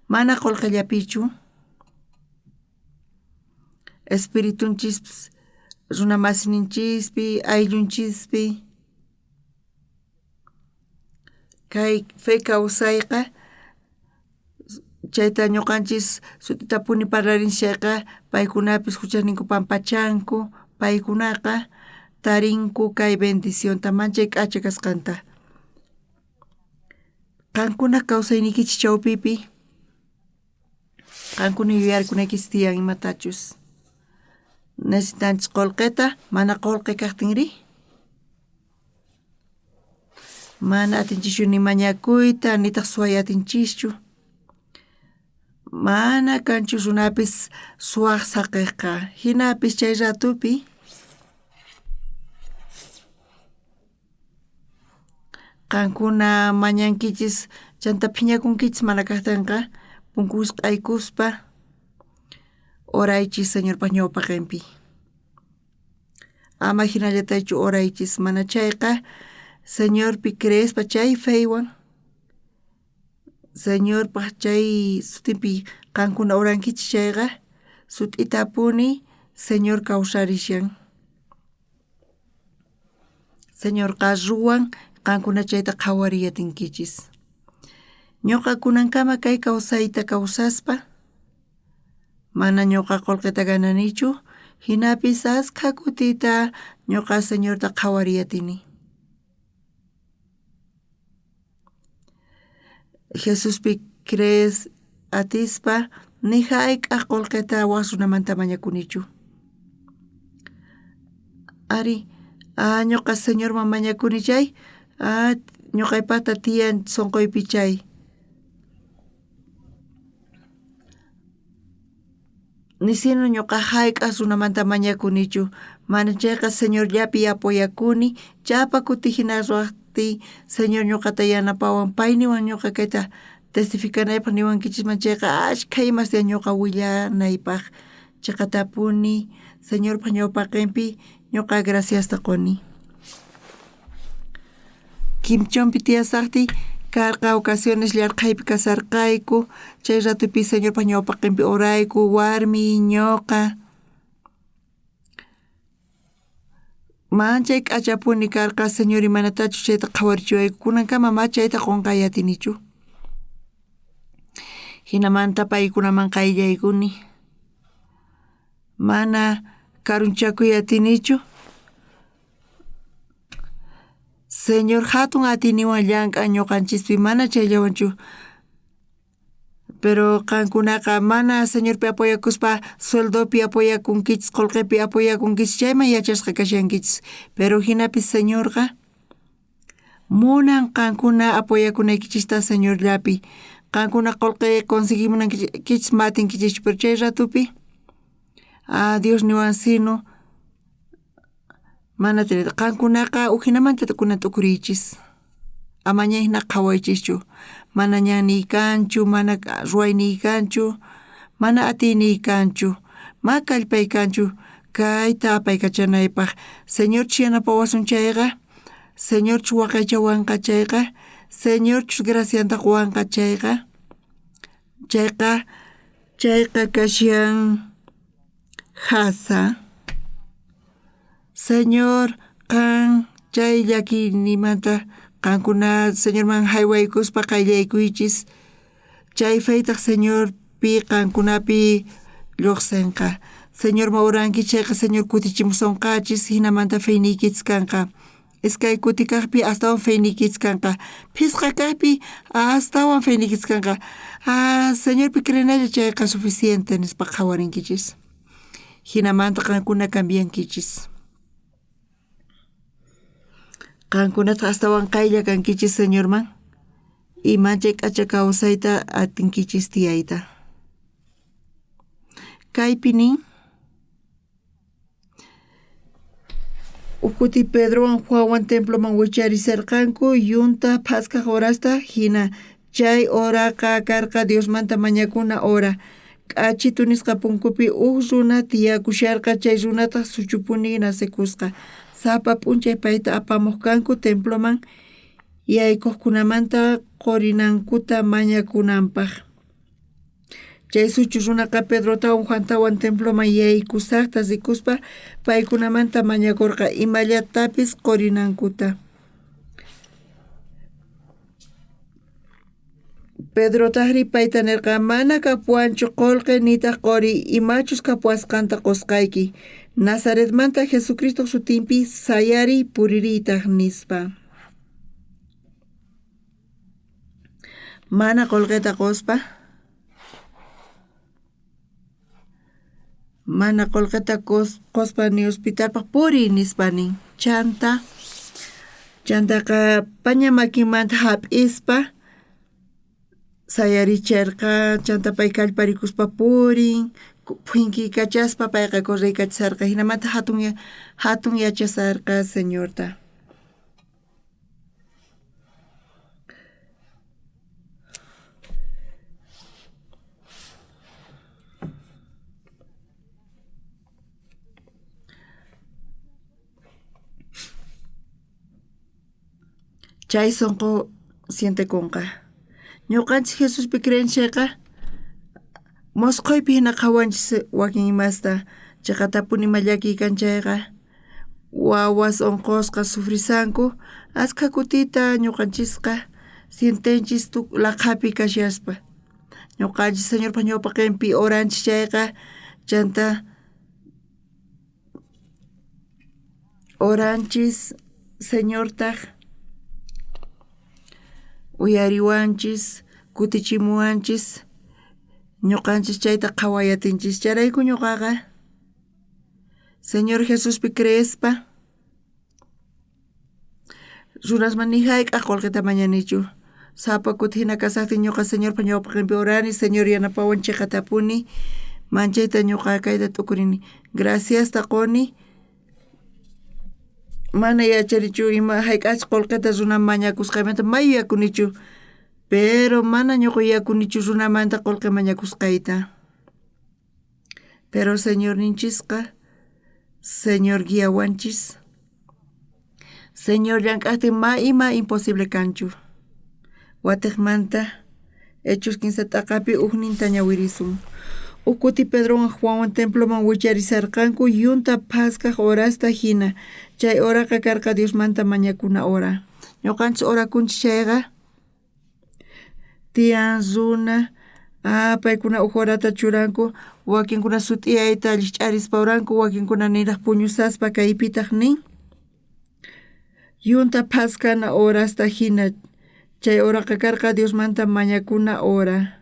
mana qullqillapichu espiritunchis runa masinchispi ayllunchispi kay fe kawsayqa chayta ñuqanchis sutitapuni parlarinchayqa paykunapis huchasninku pampachanku paykunaqa tarinku kay bendicionta manchay k'acha kasqanta qankuna kawsaynikichis chawpipi qankuna yuyarikunaykichis tiyan imatachus necesitanchis qullqita mana qullqi kaqtinri mana atinchischu ni mañakuyta nitaq suwayatinchishchu mana kanchu runapis suwaq saqiqqa hinapis chay ratupi qankuna mañankichis chanta phiñakunkichis mana kaqtinqa punkusqaykuspa oraychis señorpaq ñawpaqinpi ama hinallataychu oraychis mana chayqa señorpi creespa chay feywan señorpaq chay sutinpi qankuna orankichis chayqa sut'itapuni señor kawsarishan señorqa ruwan qankuna chayta qhawariyatinkichis ñuqa kunankama kay kawsayta kawsaspa mana ñuqa qullqita gananichu hinapis askha kutita ñuqa señorta qhawariyatini Jesuspi crees atispa ni hayk'aq qullqita waq runamanta mañakunichu ari ñuqa señorman mañakuni chay ñuqaypaqta tiyan sunquypi chay nisinu ñuqa hayk'aq runamanta mañakunichu mana chayqa señorllapi apoyakuni chapa kuti hina ruwaqti señor ñuqata yanapawan payniwan ñuqa kayta testificanaypaq niwankichisman chayqa ashkha imasya ñuqa willanaypaq chayqa tapuni señorpaq ñawpaqinpi ñuqa graciasta quni Kimchonpi tiyasaqti karqa ocasiones llarqaypi kasarqayku chay ratupi señorpaq ñawpaqinpi orayku warmi ñuqa manchay k'achapuni karqa señor imanatachu chayta qhawarichiwayku kunankama machayta qunqayatinichu hinamanta paykunaman qayllaykuni mana karunchakuyatinichu señor hatun atiniwan llank'a ñuqanchispi mana chayllawanchu pero qankunaqa mana señorpi apoyakuspa sueldopi apoyakunkichis qullqipi apoyakunkichis chayman yachasqa kashankichis pero hinapis señorqa munan qankuna apoyakunaykichista señorllapi qankuna qullqi conseguimunankichis matinkichis pero chay ratupi Dios niwan sino mana tirita qankunaqa uhinamanta kunata ukurichis amañayhina qhawaychischu, mana ñan kanchu, mana ruway kanchu, mana atiyniy kanchu, ma kallpay kanchu, kayta apaykachanaypaq. Señorchis yanapawasun chayqa, Señorchis waqaychawanqa chayqa, Señorchis gracianta quwanqa chayqa, chayqa kashan hasa. Señor kan chay llakinimanta qankuna Señorman haywaykuspa qayllaykuychis, chay feytaq Señorpi qankunapi lluqsinqa. Señor mauranki chayqa Señor kutichimusunqachis hinamanta feyniykichis kanqa. Iskay kutikaqpi astawan feyniykichis kanqa. Pisqa kaqpi astawan feyniykichis kanqa. Señorpi crenalla chayqa suficiente nispa qhawarinkichis. Hinamanta qankuna cambiankichis. Qankunata astawan qaylla kankichis Señorman. Imanchay k'acha kawsayta atinkichis tiyayta. Kaypi nin ukuti Pedrowan Juanwan temploman wicharisarqanku yunta phaskaq horasta hina chay horaqa karqa Diosmanta mañakuna hora. K'achitu nisqa punkupi runa tiyakusharqa chay runata suchupuni nasikusqa. Sapa p'unchay payta apamuq kanku temploman yaykuqkunamanta qurinankuta mañakunanpaq. Chay suchu runaqa Pedrotawan Juantawan temploman yaykusaqta rikuspa paykunamanta mañakurqa imallatapis qurinankuta. Pedrotaqri payta nirqa mana kapuanchu qullqi nitaq quri imachus kapuasqanta qusqayki. Nazaretmanta Jesucristo sutinpi sayari puririytaq nispa. Mana qullqita quspa, mana qullqita quspa ni hospitalpaq puriy nispa nin. Chantaqa paña makimanta hap'ispa sayaricharqa, chanta pay kallparikuspa purin, phuinkikachaspa payqa corriykachisarqa hinamanta hatun yachasarqa Señorta. Chay sunqu sientekunqa. Ñuqanchis Jesuspi creenchayqa mosqoypi hina qhawanchis wakin imasta chayqa tapunima llakiykanchayqa wawas unqusqa sufrisanku askha kutita ñuqanchisqa sientenchis laqhapi kashaspa. Ñuqanchis Señorpa ñawpaqinpi oranchis chayqa chanta oranchis Señortaq uyariwanchis, kutichimuwanchis, ñuqanchis chayta qhawayatinchis. Charayku ñuqaqa Señor Jesuspi creespa runasman ni hayk'aq qullqita mañanichu. Sapa kuti hina kasaqtin ñuqa Señorpa ñawpaqinpi orani, Señor yanapawan chayqa tapuni, manchayta ñuqa kayta tukurini. Graciasta quni, mana yacharichu ima hayk'achus qullqita runa mañakusqaymanta mayu yakunichu, pero mana ñuqa yakunichu runamanta qullqi mañakusqayta. Pero Señor ninchisqa, Señor guiawanchis, Señor llank'aqtin ma ima imposible kanchu. Watiqmanta Hechos 15 t'aqapi uqninta ñawirisun. Ukuti Pedrowan Juanwan temploman wicharisarqanku yunta phaskaq horasta hina. Chay horaqa karqa Diosmanta mañakuna hora. Ñuqanchis orakunchis chayqa tiyan runa paykuna uq horata churanku, wakinkuna sut'iyayta allich'arispa oranku, wakinkuna niraq puñusaspa kaypitaq nin. Yunta phaskana horasta hina. Chay horaqa karqa Diosmanta mañakuna hora.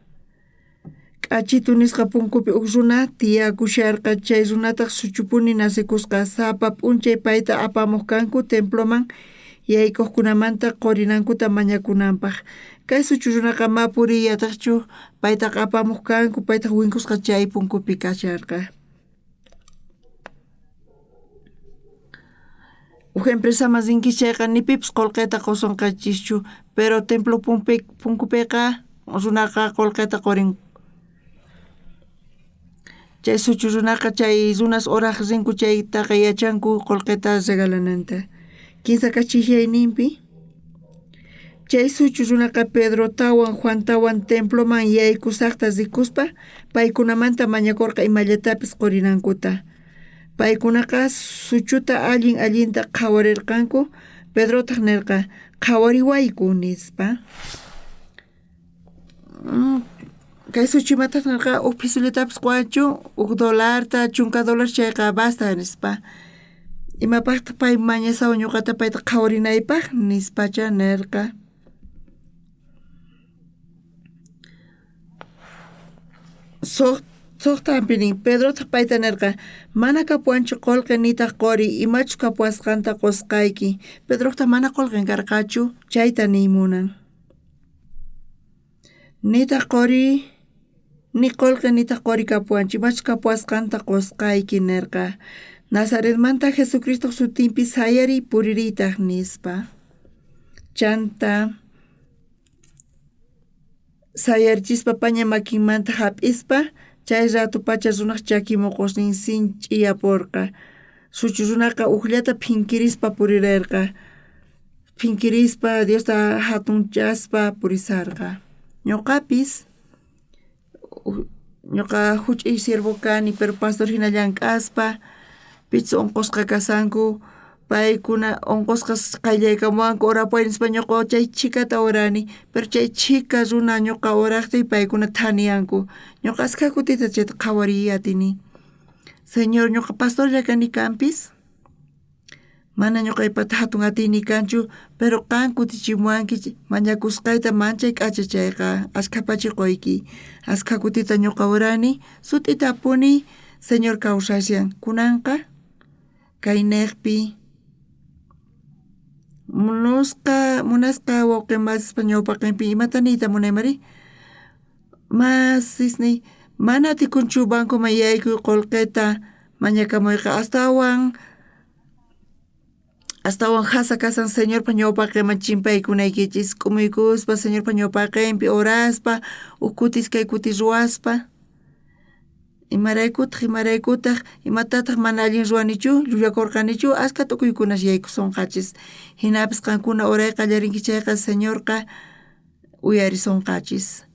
K'achitu nisqa punkupi uq runa tiyakusharqa chay runataq suchupuni nasikusqa. Sapa p'unchay payta apamuq kanku temploman yaykuqkunamanta qurinankuta mañakunanpaq. Kay suchu runaqa ma puriyataqchu paytaq apamuq kanku, paytaq winkusqa chay punkupi kasharqa. empresa masinki chayqa nipipas qullqita qusunqachischu, pero templo punkupiqa runaqa qullqita qurin. Chay suchu runaqa chay runas oraq rinku chaytaqa yachanku qullqita regalananta. Kinsa kachihyayninpi chay suchu runaqa Pedrotawan Juantawan temploman yaykusaqta rikuspa paykunamanta mañakurqa imallatapis qurinankuta. Paykunaqa suchuta allinta qhawarirqanku Pedrotaq nirqa qhawariwayku nispa. Kay suchimataq nirqa uk pisolitapis quwanchu, uk dolarta, chunka dólar chayqa basta nispa. Imapaqtaq pay mañasawan ñuqata payta qhawarinaypaq nispacha nirqa. Suqtanpinin Pedrotaq payta nirqa mana kapuanchu qullqi nitaq quri imachu kapuasqanta qusqayki. Pedrotaq mana qullqin karqachu chayta niymunan. Nitaq quri ni qullqi nitaq quri kapuanchu imachu kapuasqanta qusqayki nirqa. Nazaretmanta Jesucristo sutinpi sayari puriritaq nispa. Chanta sayarichispa paña makinmanta hap'ispa chay rato pacha runaq chakimuqusnin sinch'iyapurqa. Suchu runaqa ukllata phinkirispa puririrqa. Phinkirispa Diosta hatunchaspa purisarqa. Ñuqapis ñuqa huch'uy siervo kani pero pastor hina llank'aspa pichus unqusqa kasanku paykuna unqusqas qayllaykamuwanku orapay nispa ñuqa chay chikata orani pero chay chika runa ñuqa oraqtay paykuna thaniyanku ñuqa askha kutita chayta qhawariyatini Señor ñuqa pastorlla kani kanpis mana ñuqaypata hatun atini kanchu pero qan kutichimuwanki mañakusqayta manchay k'acha chayqa askhapachi qoyki askha kutita ñuqa orani sut'ita apuni Señor kawsashan kunanqa kay niqpi munasqa wawqimasispa ñawpaqinpi imata niyta munaymari masisni mana atikunchu bancoman yaykuy qullqita mañakamuyqa astawan hasakasan Señorpa ñawpaqinman chimpaykunaykichis k'umuykuspa Señorpa ñawpaqinpi oraspa ukutis kay kuti ruwaspa imaraykutaq imatataq mana allin ruwanichu llullakurqanichu askha tukuykunash yaykusunqachis hinapis qankuna oray qallarinki chayqa Señorqa uyarisunqachis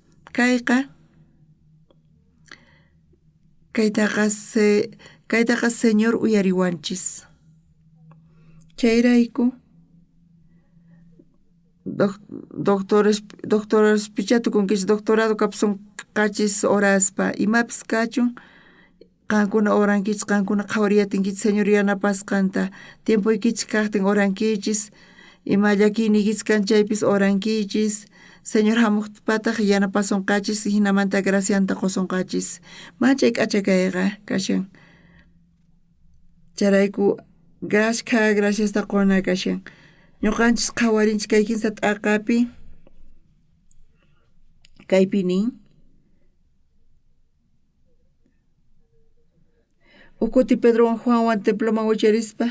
kaytaqa Señor uyariwanchis chayrayku doctores pichatukunkichis doctorado kapusunqachis oraspa imapis kachun qankuna orankichis qankuna qhawariyatinkichis Señor yanapasqanta tiempuykichis kaqtin orankichis ima llakiynikichis kanchaypis orankichis Señor hamuqpataq yanapasunqachis hinamanta gracianta qusunqachis manchay k'acha kayqa kashan charayku graciasta quna kashan ñuqanchis qhawarinchik kay kinsa t'aqapi kaypi nin ukuti Pedrowan Juanwan temploman wicharispa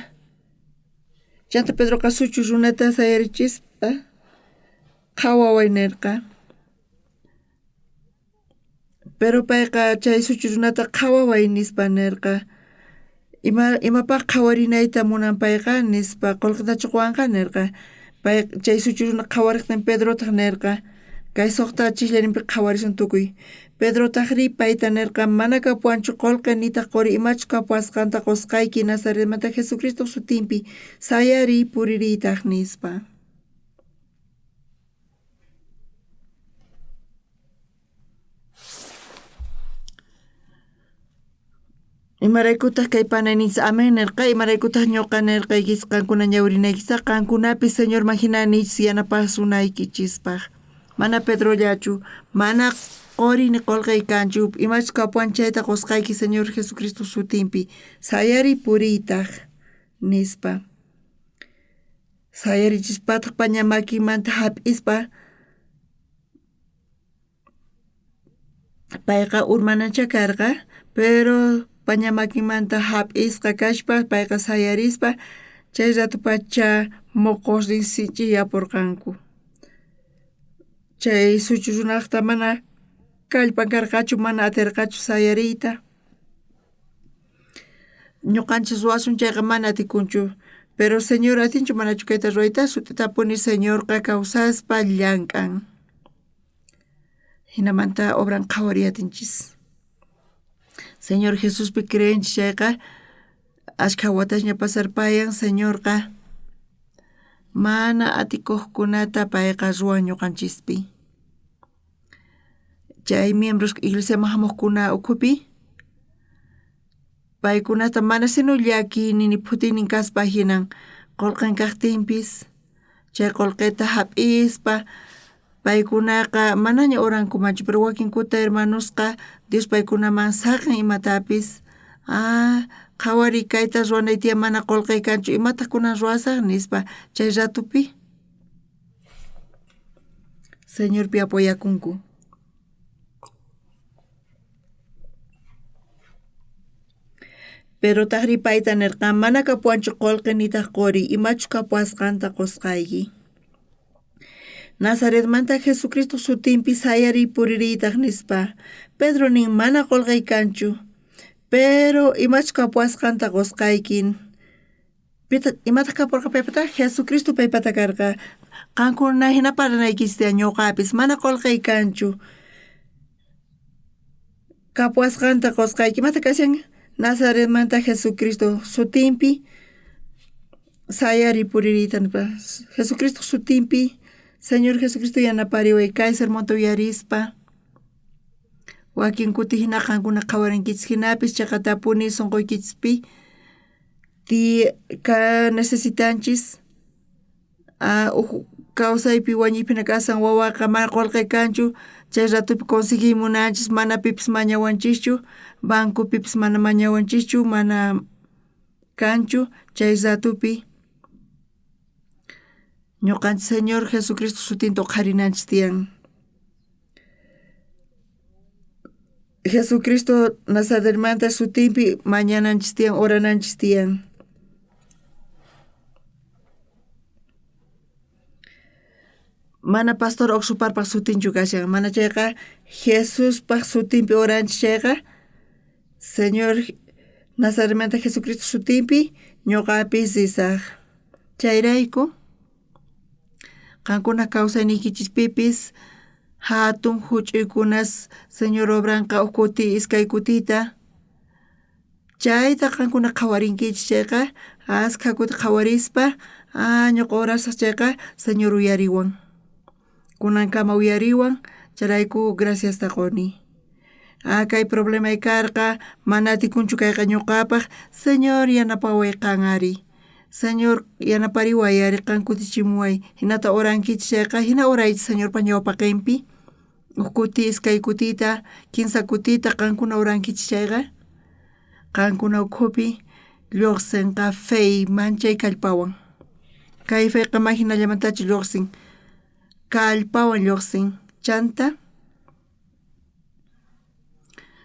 chanta Pedroqa suchu runata sayarichispa qhawaway nirqa pero payqa chay suchu runata qhawaway nispa nirqa imapaq qhawarinayta munan payqa nispa qullqitachu quwanqa nirqa pay chay suchu runa qhawariqtin Pedrotaq nirqa kay suqta chillarinpi qhawarisun tukuy Pedrotaqri payta nirqa mana kapuanchu qullqi nitaq quri imachu kapuasqanta qusqayki Nazaretmanta Jesucristo sutinpi sayari puriritaq nispa imaraykutaq kay panayninchis amén nirqa imaraykutaq ñuqa nirqaykis qankuna ñawrinaykisa qankunapis Señorman hinanichis yanapasunaykichispa mana Pedrollachu mana quri ni qullqi kanchu imachu kapuan chayta qusqayki Señor Jesucristo sutinpi sayari puritaq nispa sayarichispataq paña makimanta hap'ispa payqa urmanacha karqa pero paña makinmanta hap'isqa kashpa payqa sayarispa Chay ratupacha moqorin sichiyapurqanku. Chay suchu runaqta mana kallpan karqachu, mana atirqachu sayariyta. Ñuqanchis wasun chayqa mana atikunchu, pero Señor atinchu manachu kayta rurayta, sutitapuni Señorqa kawsaspa llank'an. Hinamanta obran qhawariyatinchis. Señor Jesuspi creenchis chayqa ashka watashña pasarpayan Señorqa mana atikuqkunata payqa ruwan ñuqanchispi. Chay miembros iglesiaman hamuqkuna ukhupi paykunata mana sino llakini ni phutinin kaspa hinan qolqen kaqtinpis chay qolqeta hap'ispa paykunaqa manaña orankumanchu, pero wakin kuta hermanosqa Dios paykunaman saqin imatapis qhawari kayta ruwanay tiyan mana qolqay kanchu, imataq kunan ruwasaq nispa chay ratupi Señorpi apoyakunku. Pero tahri payta nirqan mana kapuanchu qolqi nitaq qori, imachu kapuasqanta qusqayki. Nazaretmanta Jesucristo sutinpi sayari puriritaq nispa Pedro nin mana qolqay kanchu, pero imachu kapuasqanta qusqaykin. Imataq kapurqa paypata? Jesucristo paypata karqa. Qankuna hina paranaykistia ñuqapis mana qolqay kanchu, kapuasqanta qusqayki. Imata kashan Nazaretmanta Jesucristo sutinpi sayari puririta Jesucristo sutinpi Señor Jesucristo yanapariway kay sermonta uyarispa wakin kuti hina qankuna qhawarinkichis hinapis chaqatapuni sunquykichaspi ka necesitanchis kawsaypi wañuypina kasan wawaqa mana qolqay kanchu, chay ratupi conseguimunanchis mana pipis mañawanchischu, banco pipis mana mañawanchischu, mana kanchu, chay ratupi ñuqanchis Señor Jesucristo sutinta qarinanchis tiyan. Jesucristo Nazaretmanta sutinpi mañananchis tiyan, orananchis tiyan. Mana pastor oxuparpaq sutinchu kashan, mana chayqa Jesuspaq sutinpi oranchis chayqa Señor Nazaretmanta Jesucristo sutinpi ñuqapis risaq. Chayrayku qankuna kawsaynikichispipis hatun huch'uykunas Señor obranqa ukuti iskay kutita chayta qankuna qhawarinkichis chayqa askha kuti qhawarispa ñuqa orasaq chayqa Señor uyariwan, kunankama uyariwan, charayku gracias taquni. Kay problema karqa mana atikunchu kayqa ñuqapaq, Señor yanapaway qanari, Señor yanapariway ari qan kutichimuway, hinata orankichis chayqa hina oraychis Señorpa ñawpaqinpi ukuti iskay kutita, kinsa kutita qankuna orankichis chayqa qankuna ukhupi lluqsinqa fey manchay kallpawan. Kay feyqa mahinallamantachu lluqsin, kallpawan lluqsin chanta.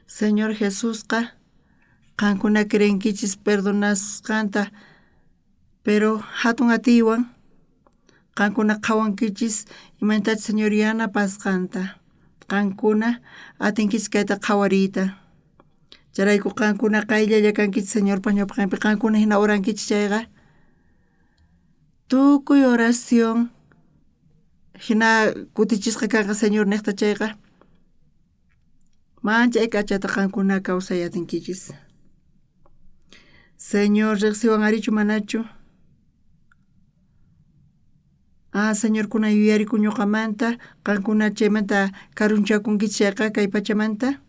Señor Jesusqa qankuna creenkichis perdonasqanta, pero hatun atiwan qankuna qhawankichis imantachu Señor yanapasqanta, qankuna atinkichis kayta qhawariyta. Charayku qankuna qayllalla kankichis Señorpa ñawpaqinpi, qankuna hina orankichis chayqa tukuy oración hina kutichisqa kanqa Señor niqta chayqa manchay kachata qankuna kawsayatinkichis. Señor riqsiwan arichu manachu? Señor kuna yuyariku ñuqamanta, qankuna chaymanta karunchakunkichis chayqa kay pachamanta.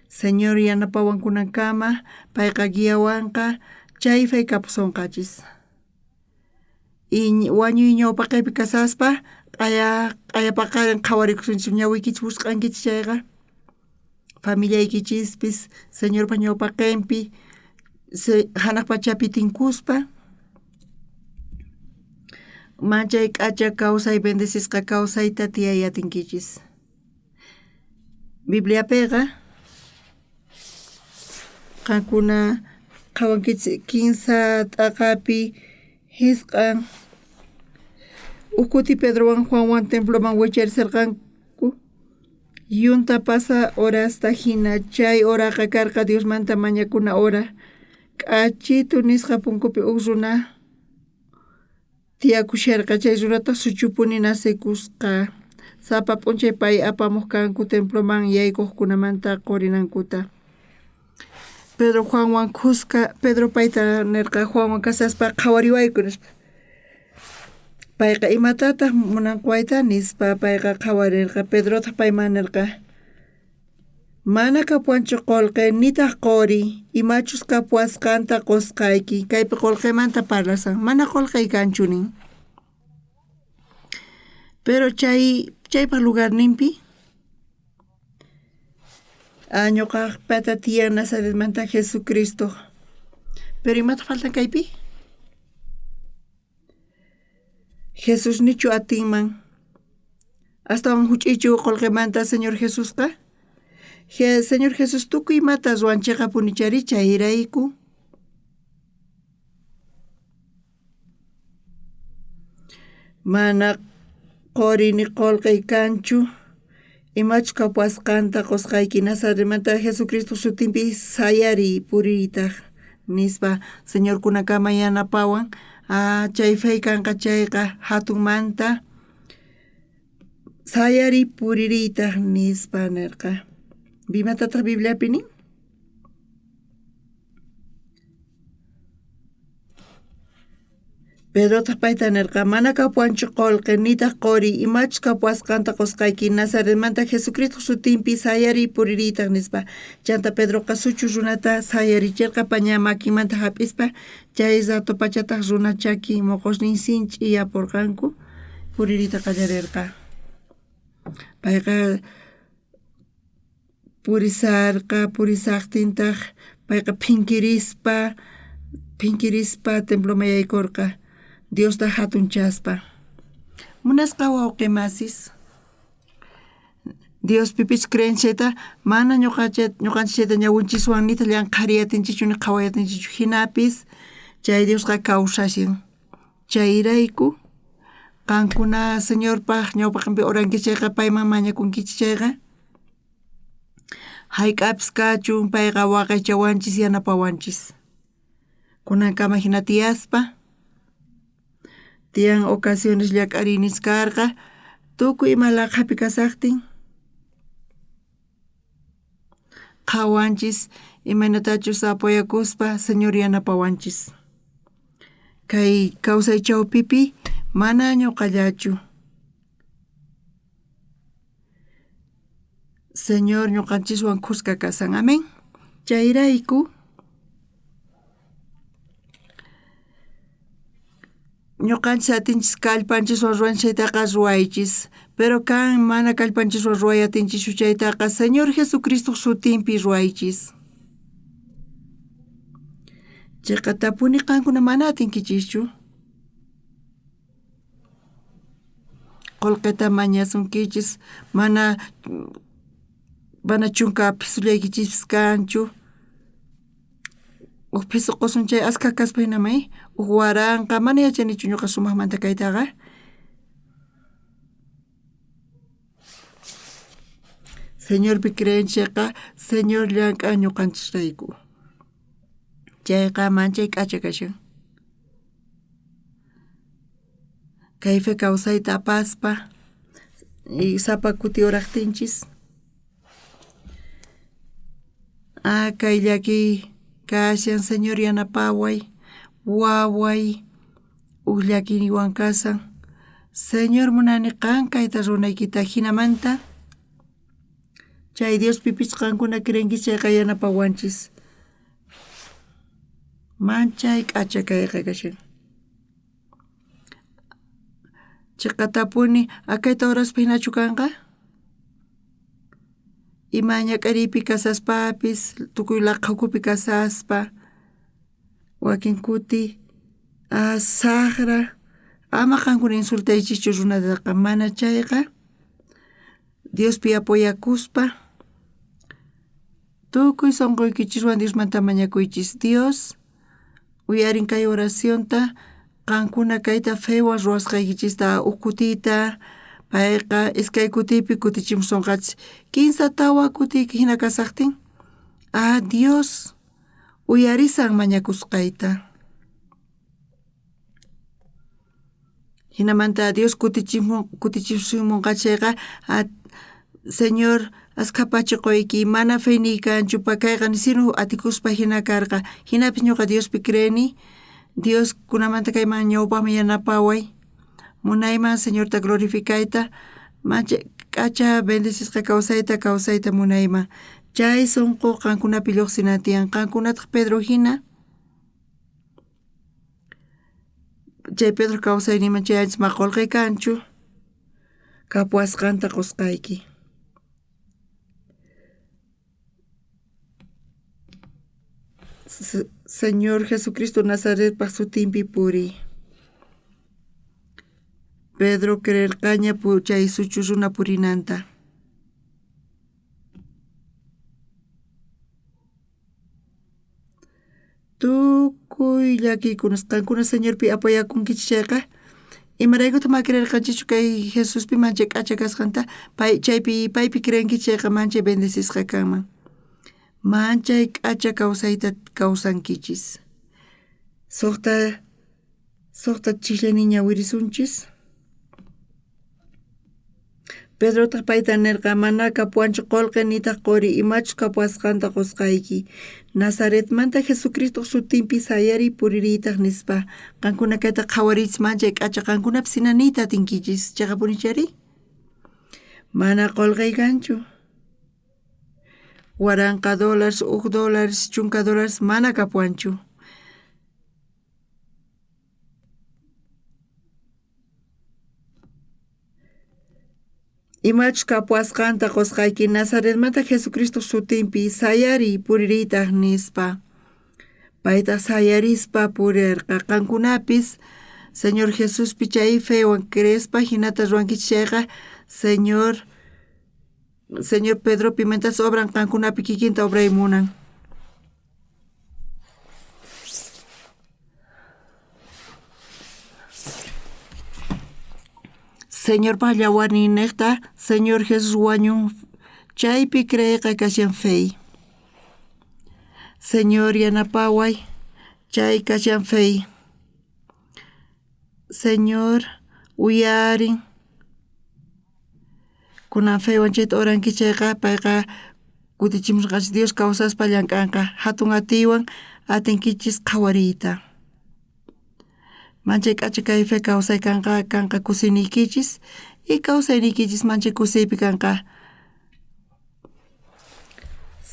Señor yanapawan kunankama, payqa guiawanqa chayfay kapusunqachis. Y wañuy ñawpaqaypi kasaspa q'ayapaqarin qhawarikusunchis ñawikichis wusq'ankichis chayqa. Familiaykichispis Señorpa ñawpaqinpi hanaq pachapi tinkuspa manchay k'acha kawsay bendecishqa kawsayta tiyayatinkichis. Bibliapiqa qankuna qawankichis kinsa t'aqapi hisq'an ukuti Pedrowan Juanwan temploman wicharisarqanku yunta pasa horasta hina chay horaqa karqa Diosmanta mañakuna hora k'achitu nisqa punkupi runa tiyakusharqa chay runata suchupuni nasikusqa sapa p'unchay pay apamuq kanku temploman yaykuqkunamanta qurinankuta Pedro Juanwan kusqa Pedro payta nirqa Juanwan kasaspa qhawariwayku nispa payqa imatataq munanqa wayta nispa payqa qhawarirqa Pedrota payman nirqa mana kapuanchu qullqi nitaq quri imachus kapuasqanta qusqayki kaypi qullqimanta parlasan mana qullqi kanchu nin pero chaypa lugarninpi ñuqa pata tiyan Nazaretmanta Jesucristo pero imata faltan kaypi Jesus nichu atinman astawan huch'ichu qullqimanta Señor Jesusqa Señor Jesus tukuy imata ruanchayqa punichari chayrayku mana quri ni qullqi kanchu imachus kapuasqanta qusqayki Nazaretmanta Jesucristo sutinpi sayari puririytaq nispa señorkunakama yanapawan chay fey kanqa chayqa hatunmanta sayari puririytaq nispa nirqa Bimatataq Bibliapi nin Pedrotaq payta nirqa mana kapuanchu qullqi nitaq quri imachus kapuasqanta qusqayki Nazaretmanta Jesucristo sutinpi sayari puririytaq nispa chanta Pedroqa suchu runata sayarichirqa paña makinmanta hap'ispa chay rato pachataq runa chaki muqushnin sinchi yapurqanku puririyta qallarirqa payqa purisaqtintaq payqa phinkirispa temploman yaykurqa Diosta hatunchaspa munasqa wawqi Dios pipis creenchayta mana ñuqanchik chayta ñawinchikwan nita llanqhariyatinchichu ni qhawayatinchichu hinapis chay Diosqa kawsashan chayrayku qankuna Señorpaq ñawpaqpi orankichis chayqa payman mañakunkichis chayqa hayk'apis kachun payqa waqaychawanchis yanapawanchis kunankama hina tiyaspa tiyan ocasiones llak'arinis karqa tukuy ima laqhapi kasaqtin qhawanchis imaynatachus apoyakuspa Señor yanapawanchis kay kawsaychawpipi mana ñuqallachu Señor ñuqanchiswan kusqa kasan amén chayrayku ñuqanchis atinchis kallpanchiswan ruanchaytaqa ruwaychis pero kan mana kallpanchiswan ruwayatinchis chaytaqa Señor Jesucristo sutinpi ruwaychis chayqa tapuni qankuna mana atinkichischu qullqita mañasunkichis mana chunka pisullaykichis kanchu pisu qusun chay aska kaspa hinamay waranqa mana yachanichu ñuqa sumaqmanta kaytaqa Señorpi creenchayqa Señor llank'a ñuqanchisrayku chayqa manchay k'acha kashan kayfi kawsayta apaspa sapa kuti uraqtinchis kay llaki kashan Señor yanapaway waway llakiniwan kasan Señor munani qankayta runaykita hinamanta chay Dios pipis qankuna creenki chayqa yanapawanchis manchay k'acha kayqa kashan chayqa tapuni akayta horaspa hinachu kanqa ima ñak'aripi kasaspapis tukuy laqhawkupi kasaspa wakin kuti saqra ama qankuna insultaychischu runataqa mana chayqa Diospi apoyakuspa tukuy sunquykichiswan Diosmanta mañakuychis Dios uyarin kay oraciónta qankuna kayta fewa ruwasqaykichista ukutita payqa iskay kutipi kutichimusunqachis 15 tawa kutiyki hina kasaqtin Dios uyarisan mañakusqayta hinamanta Dios kutichimunqachayqa Señor askapachiquyki mana feyni kanchu pakayqa nisinu atikuspa hina karqa hinapis ñuqa Diospi creeni Dios kunamanta kayman ñawpaqmi yanapaway munayman Señorta glorificayta mancha k'acha bendecishqa kawsayta munayman chay sunqu qankunapi lluqsinatiyan qankunataq Pedro hina chay Pedro kawsayniman chay anchis maqolqay kanchu kapuasqanta qusqayki Señor Jesucristo Nazaretpaq sutinpi puri Pedro creerqaña chay suchu runa purinanta tukuy llakiykunasqankuna Señorpi apayakunkichis chayqa imaraykuta ma creerqanchichu kay Jesuspi mancha k'acha kasqanta paypi creenkichis chayqa mancha bendecishqa kanman manchay k'acha kawsayta kawsankichis suqta chikllaynin ñawirisunchis Pedrotaq payta nirqa mana kapuanchu qollqi nitaq quri imachus kapuasqanta qusqayki Nazaretmanta Jesucristo sutinpi sayari puririytaq nispa qankuna kayta qhawariychis manchay k'acha qankunapi sinaniyta atinkichis chayqa punichari mana qollqay kanchu waranqa dólares $1 chunka dólares mana kapuanchu imachus kapuasqanta qusqayki Nazaretmanta Jesucristo sutinpi sayari puririytaq nispa payta sayarispa purirqa qankunapis Señor Jesuspi chay fewan creespa hinata ruwankichis chayqa Señor Pedro Pimentas obran qankunapi kikinta obraymunan Señor pallawarni niqta Señor Jesus wañun chaypi creyqa kashan fey Señor yanapaway chay kashan fey Señor uyarin kunan feywan chayta oranki chayqa payqa kutichimusqachis Dios kawsaspa llank'anqa hatun atiwan atinkichis qhawariyta manchay k'acha kay fe kawsay kanqa kusiniykichis y kawsaynikichis manchay kusiypi kanqa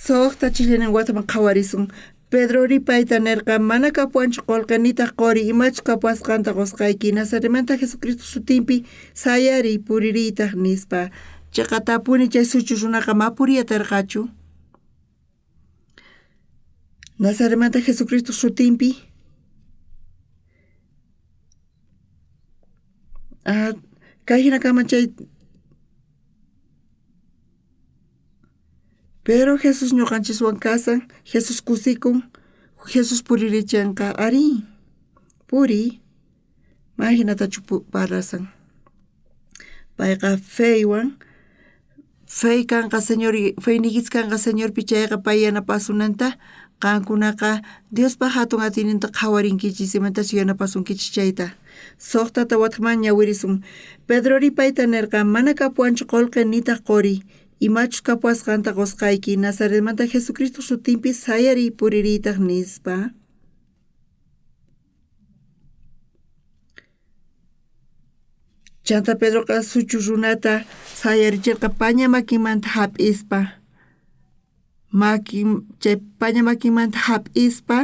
suqta chillanin wataman qhawarisun Pedrori payta nirqa mana kapuanchu qollqi nitaq quri imachus kapuasqanta qusqayki Nazaretmanta Jesucristo sutinpi sayari puririytaq nispa chayqa tapuni chay suchu runaqa ma puriyatarqachu Nazaretmanta Jesucristo sutinpi kay hinakaman chay pero Jesus ñuqanchiswan kasan Jesus kusikun Jesus puririchanqa ari puri mahinatachu parasan payqa feywan fey kanqa Señor feynikis kanqa Señor pichayqa pay yanapasunanta qankunaqa Diospa hatun atininta qhawarinkichis imantachu yanapasunkichis chayta suqtata wataqman ñawirisun Pedrori payta nirqa mana kapuanchu qollqi nitaq quri imachus kapuasqanta qusqayki Nazaretmanta Jesucristo sutinpi sayari puririytaq nispa chanta Pedroqa suchu runata sayarichirqa paña makinmanta hap'ispa chay paña makinmanta hap'ispa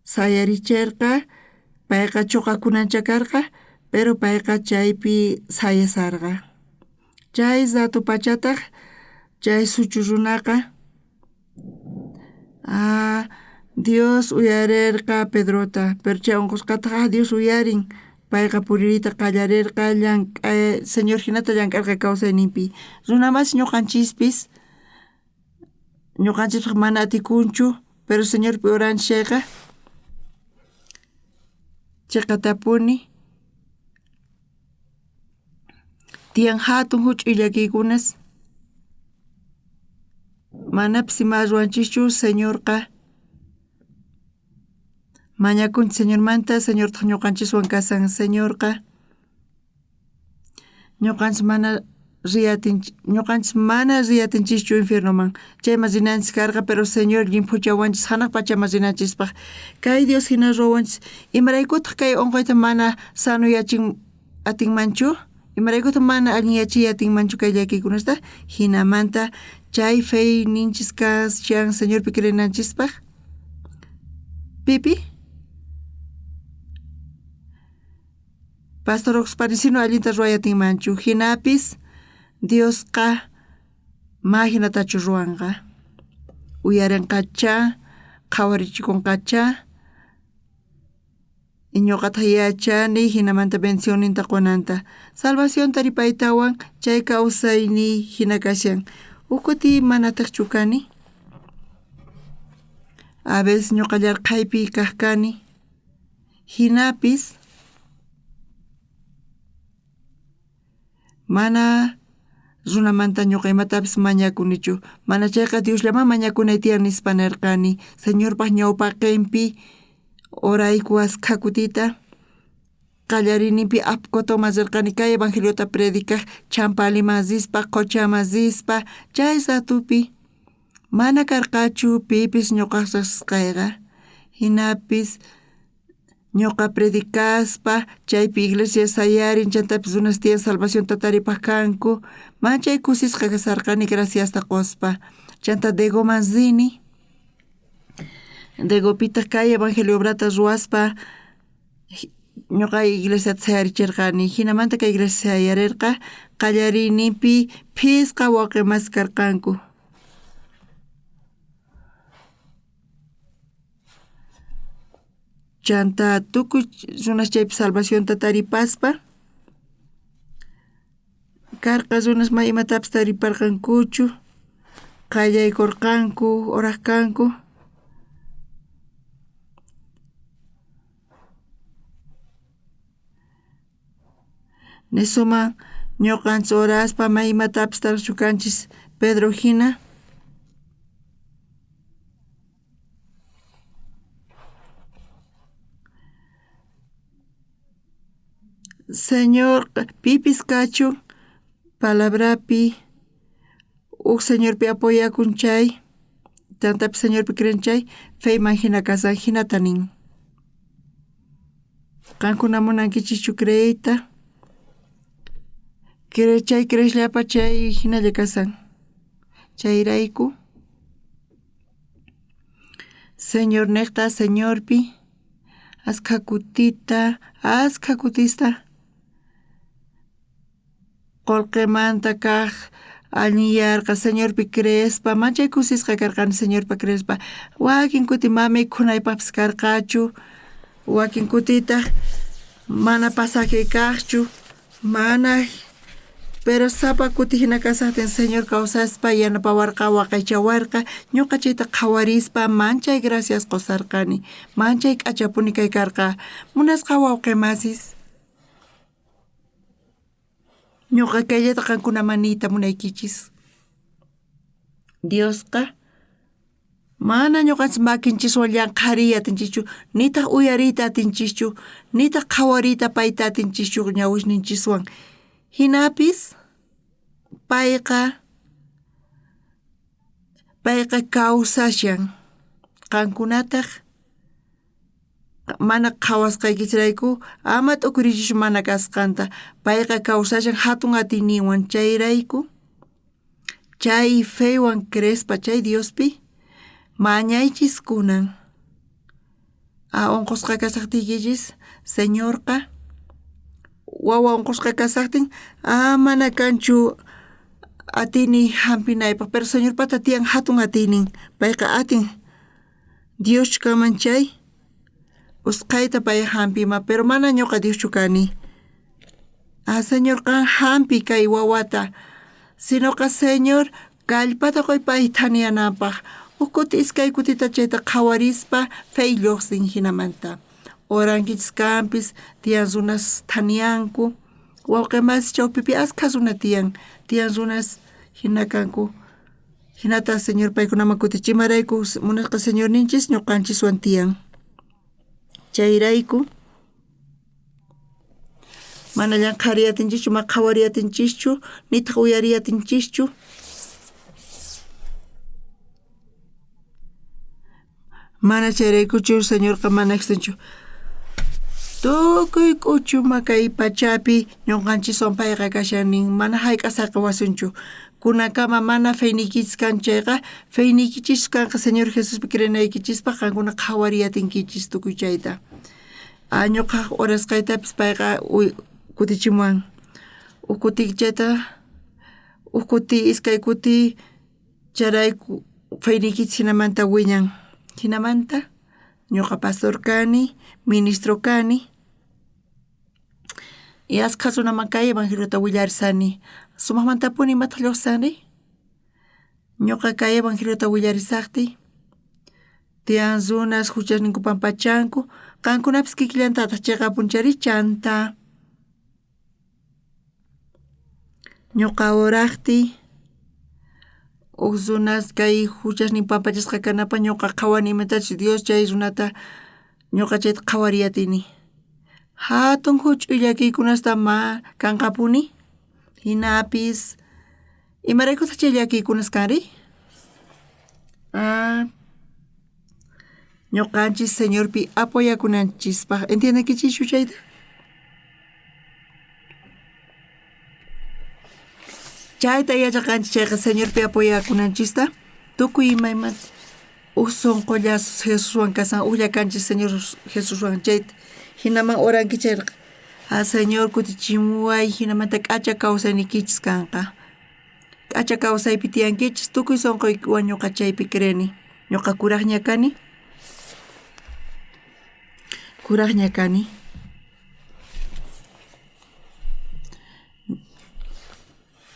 sayarichirqa payqa chuqakunancha karqa pero payqa chaypi sayasarqa chay zatu pachataq chay suchu runaqa Dios uyarirqa Pedrota pero chay unqusqataq Dios uyarin payqa puririyta qallarirqa Señor hinata llank'arqa kawsayninpi runamas ñuqanchispaq mana atikunchu pero Señorpi oranchis chayqa chaqatapuni tiyan hatun huch'illakikunas manapis ima ruanchischu señorqa mañakunchis señormanta señortaq ñuqanchiswan kasan señorqa ñuqanchis mana riyatinchikchu infiernoman chayman rinanchis karqa pero señor llimphuchawanchis hanaq pachaman rinanchispaq kay Dios hina ruwanchis imaraykutaq kay unquyta mana sanuyachin atinmanchu imaraykutaq mana allin yachiy atinmanchu kay llakikunasta hinamanta chay fe ninchis kashan señorpi crenanchispaq pipi Pastor Oxparisino allinta ruwayatinmanchu hinapis Diosqa mahinatachu ruwanqa uyarinqacha qhawarichikunqacha ñuqataq yachani hinamanta bendicionninta qunanta salvacionta ripaytawan chay kawsayni hina kashan ukuti manataqchu kani a veces ñuqa llarqaypi kaq kani hinapis mana runamanta ñuqa imatapis mañakunichu mana chayqa Diosllaman mañakunay tiyan nispa nirqani señorpaq ñawpaqinpi orayku askha kutita qallarinipi apkutuma rirqani kay evangeliota predikaq champali masispa qucha masispa chay satupi mana karqachu pipis ñuqasqayqa hinapis ñuqa predikaspa chaypi iglesia sayarin chantapis runas tiyan salvación tataripaq kanku manchay kusisqa kasarqani graciasta quspa chanta Degoman rini Degopita kay evangelio obrata ruwaspa ñuqa iglesiata sayarichirqani hinamanta kay iglesia sayarirqa qallarinipi phisqa wawqimas karqanku chanta tukuy runas chaypi salvación tataripaspa karqa runas may imatapis tariparqankuchu qallaykurqanku oraqkanku Nesuman ñuqanchis oraspa may imatapis tarashukanchis Pedro hina Señor pipis kachun palabrapi señorpi apoyakun chay tantapi señorpi creen chay feyman hina kasan hinata nin qankuna munankichischu creita chay creeshllapa chay hinalla kasan chayrayku señor niqta señorpi askha kutista Qolqimanta kaq alliyarqa señorpi creespa manchay kusisqa karqani señorpa creespa wakin kuti mamikkunaypaqpis karqachu wakin kutitaq mana pasaqi kaqchu mana pero sapa kuti hina kasaqtin señor kawsaspa yanapawarqa waqaychawarqa ñuqa chayta qhawarispa manchay gracias qusarqani manchay k'achapuni kay karqa munasqa wawqimasis ñuqa kayllata qankunamanita munaykichis Diosqa mana ñuqanchis makinchiswan llanqhariy atinchichu nitaq uyariyta atinchichu nitaq qhawariyta payta atinchichu ñawishninchiswan hinapis payqa kawsashan qankunataq mana qhawasqaykichrayku ama t'ukurishish mana kasqanta payqa kawsashan hatun atiyninwan chayrayku chay feywan creespa chay Diospi mañaychis kunan unqusqa kasaqtiykichis señorqa wawa unqusqa kasaqtin mana kanchu atini hampinaypaq pero señor pata tiyan hatun atiynin payqa atin Dios kaman chay usqayta pay hampima pero mana ñuqa Dioschu kani señor qan hampi kay wawata sinoqa señor kallpata qoy pay thaniyanapaq ukuti iskay kutita chayta qhawarispa fey lluqsin hinamanta orankichis campis tiyan runas thanianku wawqimas chawpipi asqa runa tiyan runas hina kanku hinata señor paykunaman kutichimarayku munasqa señor ninchis ñuqanchiswan tiyan chayrayku mana llanqhariyatinchikchu ma qhawariyatinchikchu nitaq uyariyatinchikchu mana chayraykuchu señorqa mana extenchu tukuy k'uchu makay pachapi ñuqanchikwan payqa kashanin mana hayk'asayqa wasinchu kunakama mana feynikichis kan chayqa feynikichis kanqa señor Jesuspi creyanaykichikpa qankuna qhawariyatinkichis tukuy chayta ñuqa horas kaytapis payqa kutichimuwan ukuti chayta ukuti iskay kuti charayku feynikichis hinamanta wiñan hinamanta ñuqa pastor kani ministro kani y asqa runaman kay evangeliota willarisani sumaqmantapuni imataq lluqsani ñuqa kay evangeliota willarisaqti tiyan runas huchasninku pampachanku qankunapis kikillantataq chayqa puncharichanta ñuqa oraqti runas kay huchasnin pampachasqa kanapa ñuqa qhawani imatachus Dios chay runata ñuqa chayta qhawariyatini hatun huch'uy llakiykunasta kanqapuni hinapis imaraykutaq chay llakiykunas kanri ñuqanchis señorpi apoyakunanchispaq entiendenkichishu chayta chayta yachaqanchis chayqa señorpi apoyakunanchista tukuy imayman sunqullasus Jesuswan kasan ullakanchis señor Jesuswan chayta hinaman oranki chayqa señor kutichimuway hinamanta k'acha kawsaynikichis kanqa k'acha kawsaypi tiyankichis tukuy sunquykiwan ñuqa chaypi creni ñuqa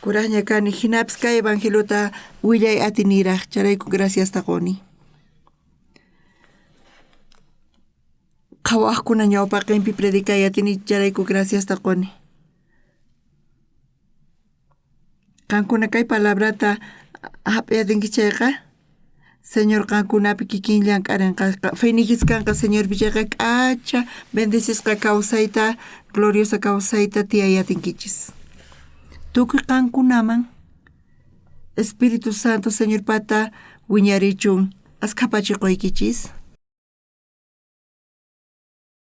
kuraqña kani hinapis kay evangeliota willay atiniraq charayku gracias taquni qhawaqkuna ñawpaqinpi predicayatini charayku gracias taquni qankuna kay palabrata hap'yatinki chayqa señor qankunapi kikin llank'arinqa feynikis kanqa señorpi chayqa k'acha bendecishqa kawsayta gloriosa kawsayta tiyayatinkichis tukuy qankunaman Espíritu Santo señor pata wiñarichun asqhapachiquykichis